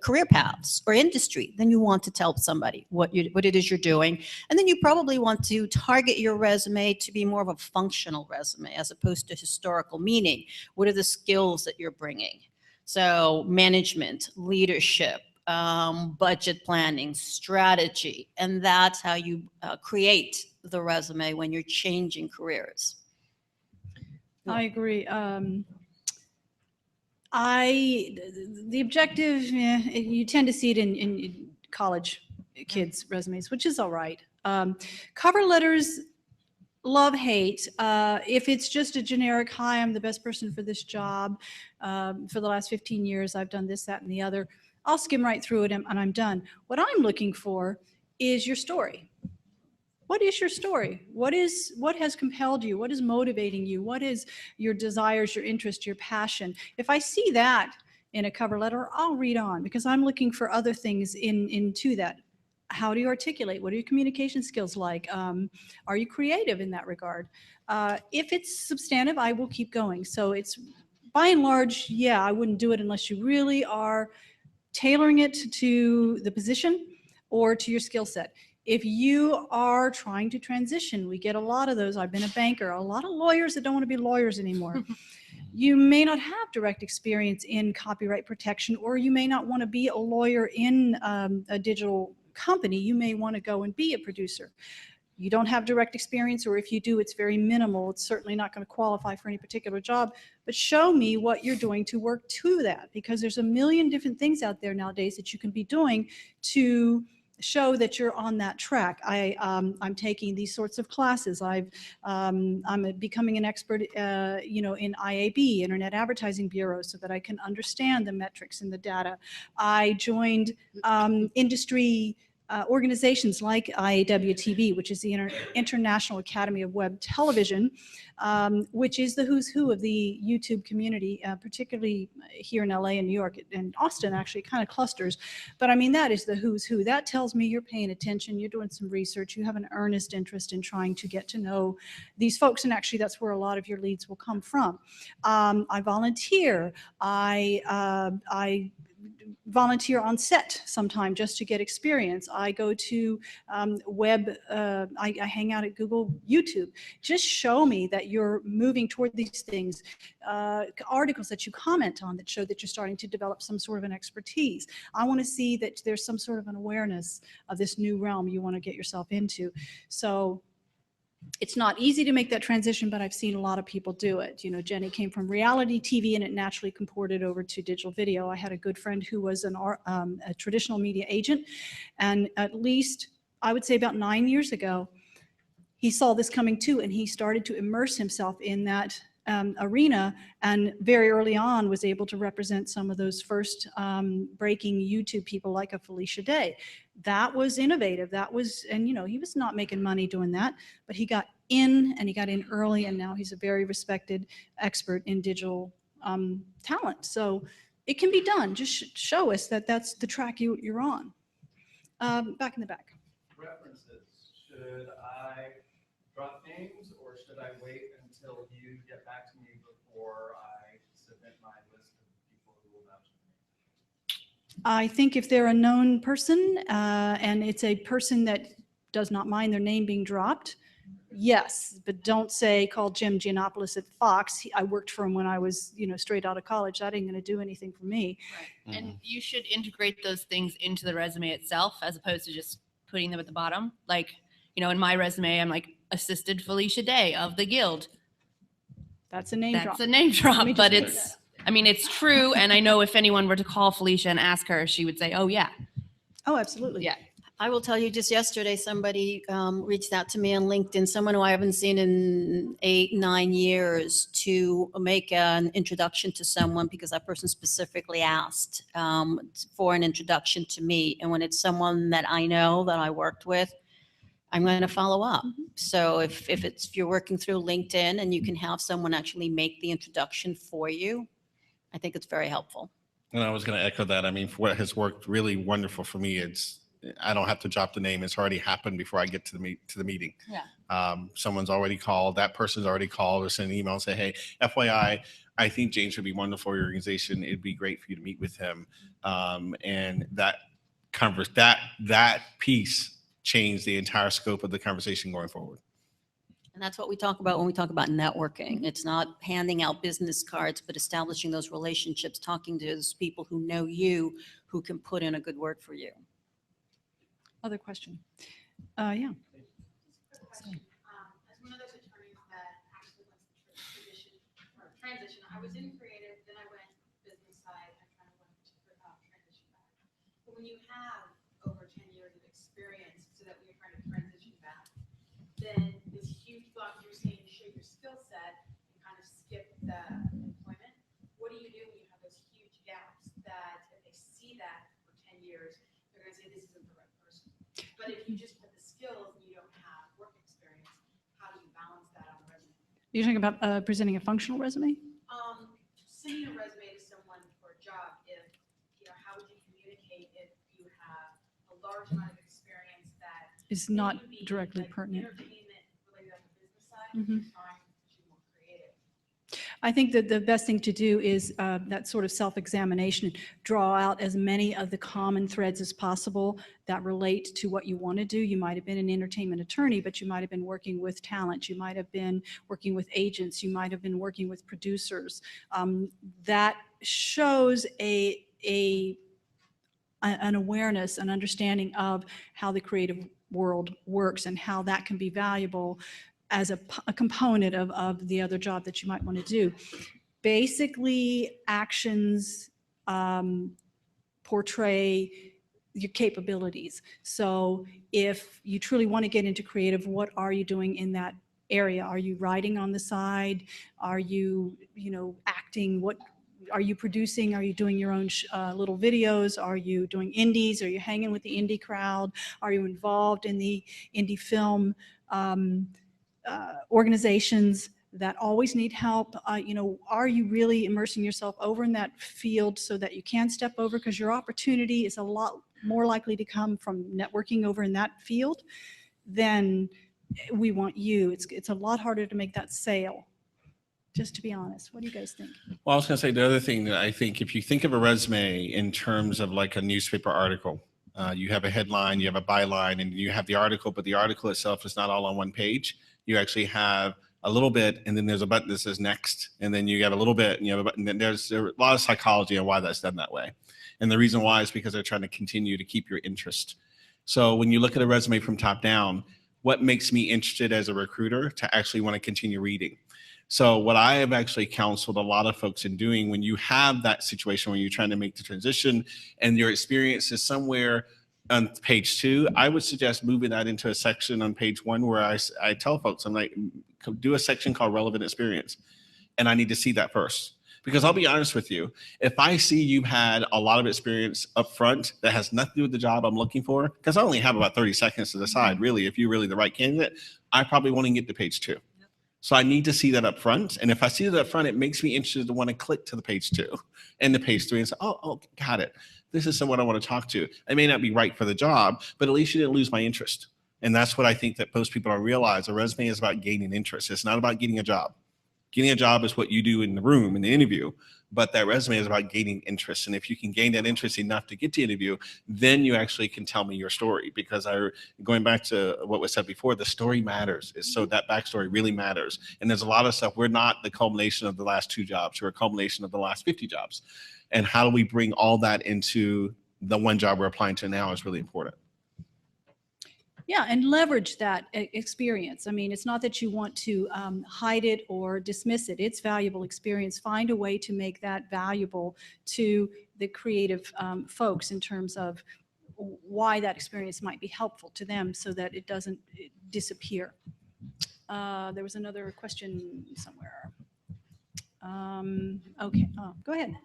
career paths or industry, then you want to tell somebody what it is you're doing. And then you probably want to target your resume to be more of a functional resume as opposed to historical, meaning what are the skills that you're bringing? So management, leadership, budget planning, strategy, and that's how you create the resume when you're changing careers. I agree. The objective, you tend to see it in college kids' resumes, which is all right. Cover letters, love, hate. If it's just a generic, hi, I'm the best person for this job. For the last 15 years, I've done this, that, and the other. I'll skim right through it and I'm done. What I'm looking for is your story. What is your story? What has compelled you? What is motivating you? What is your desires, your interest, your passion? If I see that in a cover letter, I'll read on, because I'm looking for other things into that. How do you articulate? What are your communication skills like? Are you creative in that regard? If it's substantive, I will keep going. So it's, by and large, yeah, I wouldn't do it unless you really are tailoring it to the position or to your skill set. If you are trying to transition, we get a lot of those. I've been a banker, a lot of lawyers that don't want to be lawyers anymore. You may not have direct experience in copyright protection, or you may not want to be a lawyer in a digital company. You may want to go and be a producer. You don't have direct experience, or if you do, it's very minimal. It's certainly not going to qualify for any particular job, but show me what you're doing to work to that, because there's a million different things out there nowadays that you can be doing to show that you're on that track. I'm taking these sorts of classes. I'm becoming an expert, in IAB, Internet Advertising Bureau, so that I can understand the metrics and the data. I joined industry organizations like IAWTV, which is the International Academy of Web Television, which is the who's who of the YouTube community, particularly here in LA and New York and Austin, actually kind of clusters. But I mean, that is the who's who. That tells me you're paying attention, you're doing some research, you have an earnest interest in trying to get to know these folks. And actually, that's where a lot of your leads will come from. I volunteer. I volunteer on set sometime just to get experience. I go to I hang out at Google, YouTube. Just show me that you're moving toward these things. Articles that you comment on that show that you're starting to develop some sort of an expertise. I want to see that there's some sort of an awareness of this new realm you want to get yourself into. So it's not easy to make that transition, but I've seen a lot of people do it. You know, Jenny came from reality TV and it naturally comported over to digital video. I had a good friend who was a traditional media agent, and at least I would say about 9 years ago, he saw this coming too, and he started to immerse himself in that arena, and very early on was able to represent some of those first breaking YouTube people like a Felicia Day. That was innovative. That was, and you know, he was not making money doing that, but he got in, and he got in early, and now he's a very respected expert in digital talent. So it can be done. Just show us that that's the track you're on. Back in the back. References. Should I drop names, or should I wait until you get back to me before I submit my list of people who will vouch for me? I think if they're a known person and it's a person that does not mind their name being dropped, yes, but don't say call Jim Giannopoulos at Fox. I worked for him when I was, straight out of college. That ain't going to do anything for me. Right. And you should integrate those things into the resume itself as opposed to just putting them at the bottom. Like, in my resume, I'm like assisted Felicia Day of the Guild. That's a name drop. That's a name drop, Let me but just it's true. And I know if anyone were to call Felicia and ask her, she would say, oh yeah. Oh, absolutely. Yeah. I will tell you, just yesterday, somebody reached out to me on LinkedIn, someone who I haven't seen in 8-9 years, to make an introduction to someone because that person specifically asked for an introduction to me. And when it's someone that I know, that I worked with, I'm going to follow up. So if you're working through LinkedIn and you can have someone actually make the introduction for you, I think it's very helpful. And I was going to echo that. I mean, for what has worked really wonderful for me, I don't have to drop the name. It's already happened before I get to the meeting. Yeah. Someone's already called. That person's already called or sent an email and say, hey, FYI, I think James would be wonderful for your organization. It'd be great for you to meet with him. And that piece changed the entire scope of the conversation going forward. And that's what we talk about when we talk about networking. It's not handing out business cards, but establishing those relationships, talking to those people who know you, who can put in a good word for you. Other question? Yeah. As one of those attorneys that actually went through transition, I was in creative, then I went business side, I kind of went to transition back. But when you have over 10 years of experience, so that when you're trying to transition back, then this huge block you're saying to show your skill set and kind of skip the employment. What do you do when you have those huge gaps that if they see that for 10 years, they're going to say this isn't the right person. But if you just put the skills and you don't have work experience, how do you balance that on the resume? You're talking about presenting a functional resume? Sending a resume to someone for a job, how would you communicate if you have a large amount of experience that Is not may be, directly like, pertinent. entertainment related on the business side, Mhm. trying to be more creative? I think that the best thing to do is that sort of self-examination, draw out as many of the common threads as possible that relate to what you want to do. You might have been an entertainment attorney, but you might have been working with talent. You might have been working with agents. You might have been working with producers. That shows an awareness, an understanding of how the creative world works and how that can be valuable as a component of the other job that you might want to do. Basically, actions portray your capabilities. So if you truly want to get into creative, what are you doing in that area? Are you writing on the side? Are you, acting? What are you producing? Are you doing your own little videos? Are you doing indies? Are you hanging with the indie crowd? Are you involved in the indie film organizations that always need help? Are you really immersing yourself over in that field so that you can step over? Because your opportunity is a lot more likely to come from networking over in that field than we want you. It's a lot harder to make that sale, just to be honest. What do you guys think? Well, I was going to say the other thing that I think, if you think of a resume in terms of like a newspaper article, you have a headline, you have a byline, and you have the article, but the article itself is not all on one page. You actually have a little bit, and then there's a button that says next, and then you have a little bit, and you have a button. And there's a lot of psychology on why that's done that way. And the reason why is because they're trying to continue to keep your interest. So when you look at a resume from top down, what makes me interested as a recruiter to actually want to continue reading? So what I have actually counseled a lot of folks in doing, when you have that situation where you're trying to make the transition and your experience is somewhere on page 2, I would suggest moving that into a section on page 1 where I tell folks, I'm like, do a section called relevant experience. And I need to see that first. Because I'll be honest with you, if I see you've had a lot of experience up front that has nothing to do with the job I'm looking for, because I only have about 30 seconds to decide, really, if you're really the right candidate, I probably won't even get to page 2. So I need to see that up front. And if I see that up front, it makes me interested to want to click to the page 2 and the page 3 and say, oh, got it. This is someone I want to talk to. I may not be right for the job, but at least you didn't lose my interest. And that's what I think that most people don't realize. A resume is about gaining interest. It's not about getting a job. Getting a job is what you do in the room, in the interview, but that resume is about gaining interest. And if you can gain that interest enough to get to interview, then you actually can tell me your story. Because going back to what was said before, the story matters. So that backstory really matters. And there's a lot of stuff. We're not the culmination of the last 2 jobs. We're a culmination of the last 50 jobs. And how do we bring all that into the one job we're applying to now is really important. Yeah, and leverage that experience. I mean, it's not that you want to hide it or dismiss it. It's valuable experience. Find a way to make that valuable to the creative folks in terms of why that experience might be helpful to them so that it doesn't disappear. There was another question somewhere. Okay, go ahead.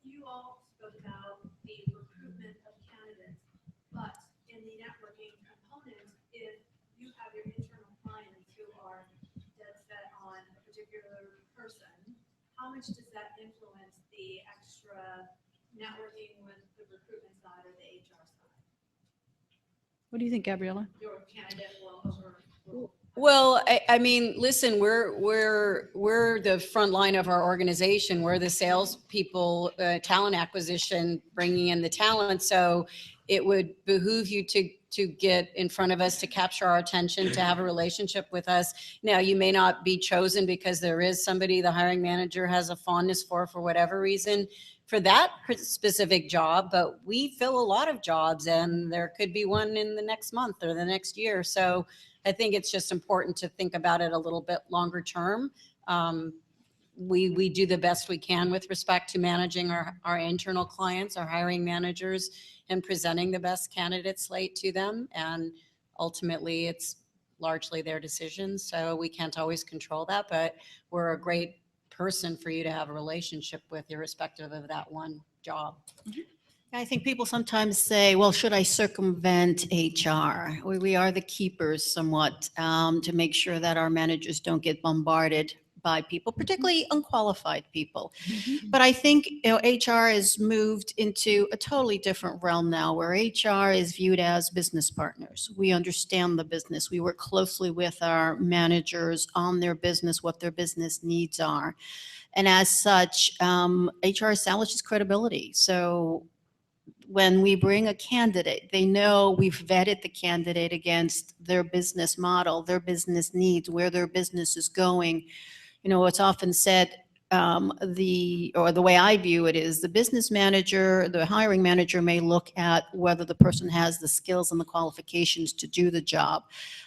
You all spoke about the recruitment of candidates, but in the networking component, if you have your internal clients who are dead set on a particular person, how much does that influence the extra networking with the recruitment side or the HR side? What do you think, Gabriella? Your candidate will Well, I mean, listen, we're the front line of our organization. We're the salespeople, talent acquisition, bringing in the talent. So it would behoove you to get in front of us, to capture our attention, to have a relationship with us. Now, you may not be chosen because there is somebody the hiring manager has a fondness for whatever reason, for that specific job, but we fill a lot of jobs, and there could be one in the next month or the next year. So I think it's just important to think about it a little bit longer term. We do the best we can with respect to managing our internal clients, our hiring managers, and presenting the best candidate slate to them. And ultimately, it's largely their decision. So we can't always control that, but we're a great person for you to have a relationship with, irrespective of that one job. I think people sometimes say, well, should I circumvent HR? We are the keepers somewhat to make sure that our managers don't get bombarded by people, particularly unqualified people. But I think HR has moved into a totally different realm now, where HR is viewed as business partners. We understand the business. We work closely with our managers on their business, what their business needs are. And as such, HR establishes credibility. So when we bring a candidate, they know we've vetted the candidate against their business model, their business needs, where their business is going. You know, it's often said, the way I view it is the business manager, the hiring manager may look at whether the person has the skills and the qualifications to do the job.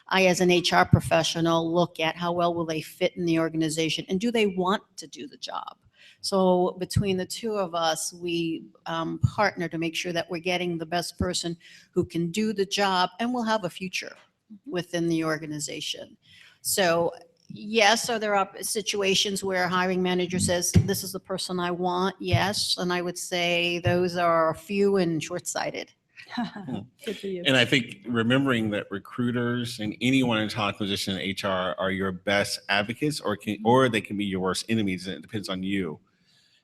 I, as an HR professional, look at how well will they fit in the organization, and do they want to do the job? So between the two of us, we partner to make sure that we're getting the best person who can do the job and will have a future within the organization. So yes, are there situations where a hiring manager says, this is the person I want? Yes. And I would say those are few and short-sighted. Good for you. And I think remembering that recruiters and anyone in talent position in HR are your best advocates, or they can be your worst enemies, and it depends on you.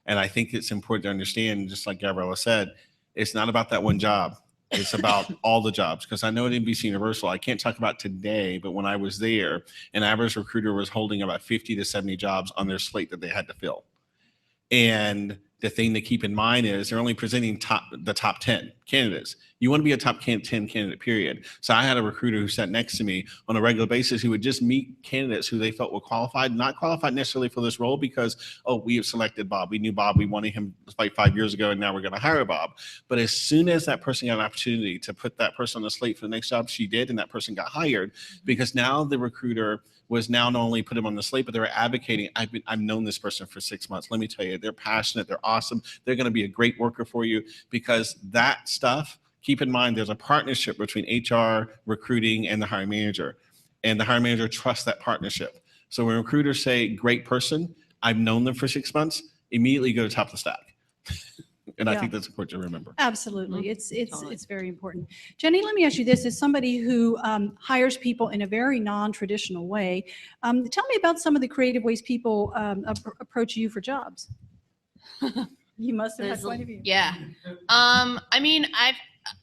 And I think it's important to understand, just like Gabriella said, it's not about that one job. It's about all the jobs. Because I know at NBC Universal, I can't talk about today, but when I was there, an average recruiter was holding about 50 to 70 jobs on their slate that they had to fill. And the thing to keep in mind is they're only presenting the top 10 candidates. You want to be a top 10 candidate, period. So I had a recruiter who sat next to me on a regular basis who would just meet candidates who they felt were qualified, not qualified necessarily for this role because, oh, we have selected Bob. We knew Bob. We wanted him like 5 years ago, and now we're going to hire Bob. But as soon as that person got an opportunity to put that person on the slate for the next job, she did, and that person got hired because now the recruiter was now not only put him on the slate, but they were advocating, I've known this person for 6 months. Let me tell you, they're passionate. They're awesome. They're going to be a great worker for you, because that stuff, keep in mind, there's a partnership between HR, recruiting, and the hiring manager. And the hiring manager trusts that partnership. So when recruiters say, great person, I've known them for 6 months, immediately go to top of the stack. And I think that's important to remember. Absolutely. It's very important. Jenny, let me ask you this. As somebody who hires people in a very non-traditional way, tell me about some of the creative ways people approach you for jobs. You must have had quite a few. Yeah. I mean,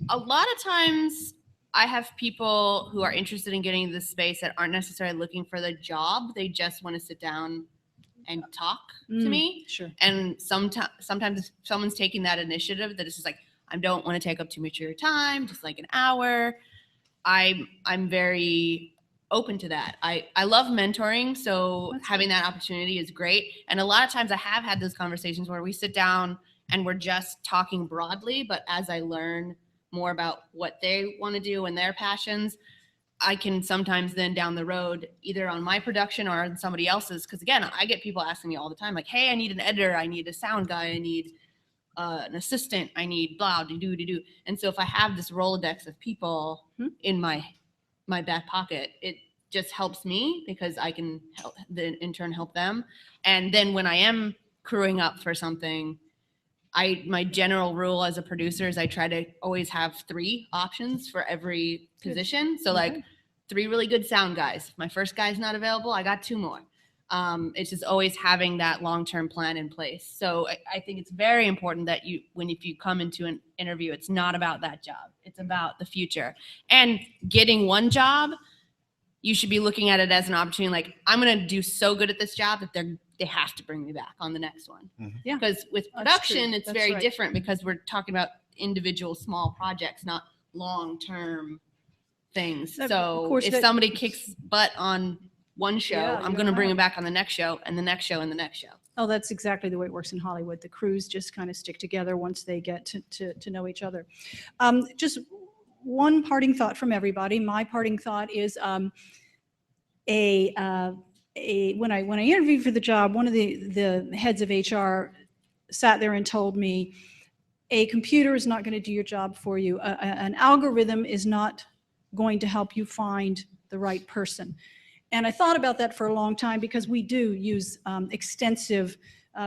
a lot of times I have people who are interested in getting into this space that aren't necessarily looking for the job. They just want to sit down and talk to me. Sure. And sometimes if someone's taking that initiative that is just like, I don't want to take up too much of your time, just like an hour. I'm very open to that. I love mentoring, so having that opportunity is great. And a lot of times I have had those conversations where we sit down and we're just talking broadly, but as I learn more about what they want to do and their passions, I can sometimes then down the road, either on my production or on somebody else's, because again, I get people asking me all the time, like, hey, I need an editor, I need a sound guy, I need an assistant, I need blah, do. And so if I have this Rolodex of people in my back pocket, it just helps me because I can help, then in turn help them. And then when I am crewing up for something, my general rule as a producer is I try to always have 3 options for every position. So like 3 really good sound guys. If my first guy's not available, I got 2 more. It's just always having that long-term plan in place. So I think it's very important that if you come into an interview, it's not about that job. It's about the future. And getting one job, you should be looking at it as an opportunity. Like, I'm going to do so good at this job that they have to bring me back on the next one. Yeah. Because with production, it's very different because we're talking about individual small projects, not long-term things. So if somebody kicks butt on one show, I'm going to bring them back on the next show and the next show and the next show. Oh, that's exactly the way it works in Hollywood. The crews just kind of stick together once they get to know each other. Just one parting thought from everybody. My parting thought is when I interviewed for the job, one of the heads of HR sat there and told me, a computer is not going to do your job for you. An algorithm is not going to help you find the right person. And I thought about that for a long time because we do use extensive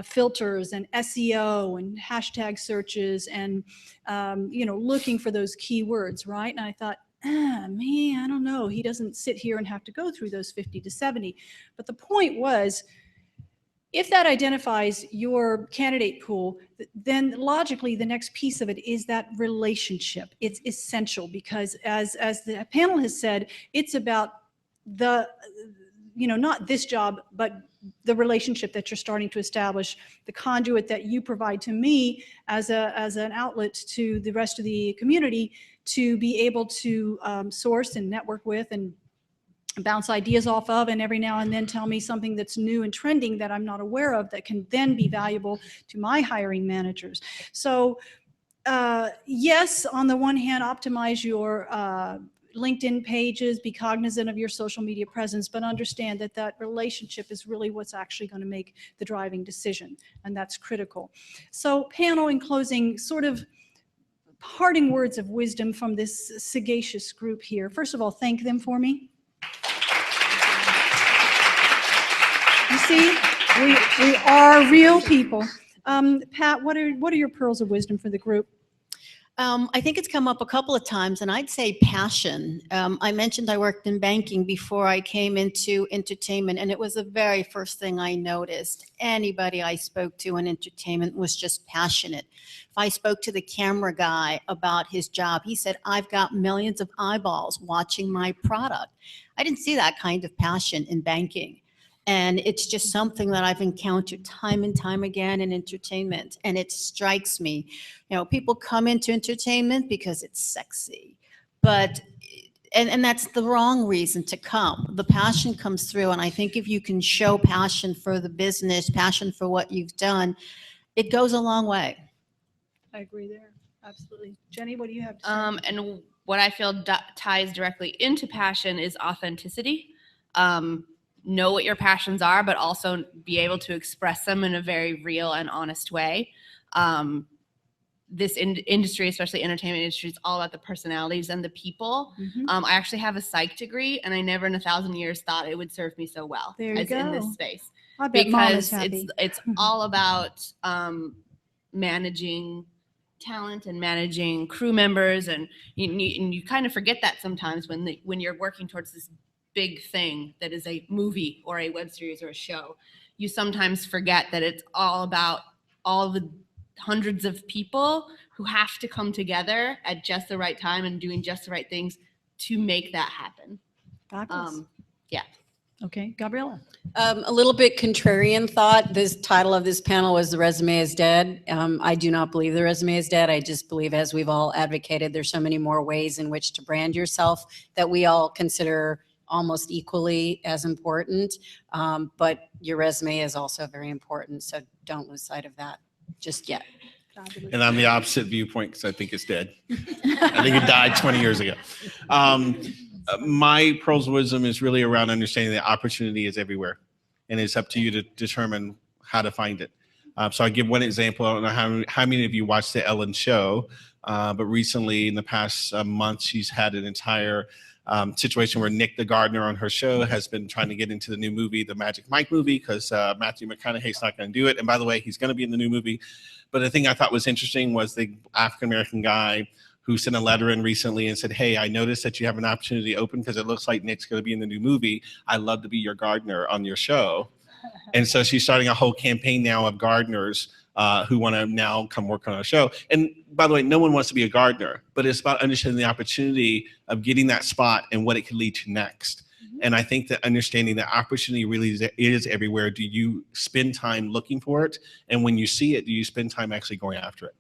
filters and SEO and hashtag searches and, looking for those keywords, right? And I thought, man, I don't know. He doesn't sit here and have to go through those 50 to 70. But the point was, if that identifies your candidate pool, then logically the next piece of it is that relationship. It's essential because as the panel has said, it's about not this job, but the relationship that you're starting to establish, the conduit that you provide to me as an outlet to the rest of the community to be able to source and network with and bounce ideas off of, and every now and then tell me something that's new and trending that I'm not aware of that can then be valuable to my hiring managers. So yes, on the one hand, optimize your LinkedIn pages, be cognizant of your social media presence, but understand that that relationship is really what's actually going to make the driving decision, and that's critical. So panel, in closing, sort of parting words of wisdom from this sagacious group here. First of all, thank them for me. You see, we are real people. Pat, what are your pearls of wisdom for the group? I think it's come up a couple of times, and I'd say passion. I mentioned I worked in banking before I came into entertainment, and it was the very first thing I noticed. Anybody I spoke to in entertainment was just passionate. If I spoke to the camera guy about his job, he said, I've got millions of eyeballs watching my product. I didn't see that kind of passion in banking. And it's just something that I've encountered time and time again in entertainment. And it strikes me, people come into entertainment because it's sexy, and that's the wrong reason to come. The passion comes through. And I think if you can show passion for the business, passion for what you've done, it goes a long way. I agree there. Absolutely. Jenny, what do you have to say? And what I feel ties directly into passion is authenticity. Know what your passions are, but also be able to express them in a very real and honest way. This industry, especially entertainment industry, is all about the personalities and the people. Mm-hmm. I actually have a psych degree, and I never in 1,000 years thought it would serve me so well as in this space. I bet Mom is Because happy. it's all about managing talent and managing crew members, and you kind of forget that sometimes when you're working towards this big thing that is a movie or a web series or a show. You sometimes forget that it's all about all the hundreds of people who have to come together at just the right time and doing just the right things to make that happen. Fabulous. Yeah. Okay, Gabriella. A little bit contrarian thought. This title of this panel was "The Resume is Dead." I do not believe the resume is dead. I just believe, as we've all advocated, there's so many more ways in which to brand yourself that we all consider almost equally as important. But your resume is also very important, so don't lose sight of that just yet. Fabulous. And I'm the opposite viewpoint because I think it's dead. I think it died 20 years ago. My pearls of wisdom is really around understanding that opportunity is everywhere, and it's up to you to determine how to find it. So I give one example. I don't know how many of you watched the Ellen show, but recently in the past month, she's had an entire situation where Nick the gardener on her show has been trying to get into the new movie, the Magic Mike movie, because Matthew McConaughey's not going to do it. And by the way, he's going to be in the new movie. But the thing I thought was interesting was the African-American guy who sent a letter in recently and said, hey, I noticed that you have an opportunity open because it looks like Nick's going to be in the new movie. I'd love to be your gardener on your show. And so she's starting a whole campaign now of gardeners who want to now come work on our show. And by the way, no one wants to be a gardener, but it's about understanding the opportunity of getting that spot and what it could lead to next. And I think that understanding that opportunity really is everywhere. Do you spend time looking for it? And when you see it, do you spend time actually going after it?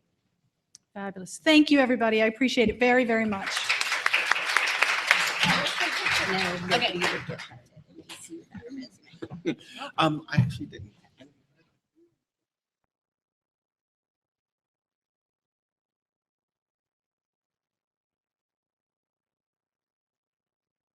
Fabulous. Thank you, everybody. I appreciate it very, very much. I actually didn't.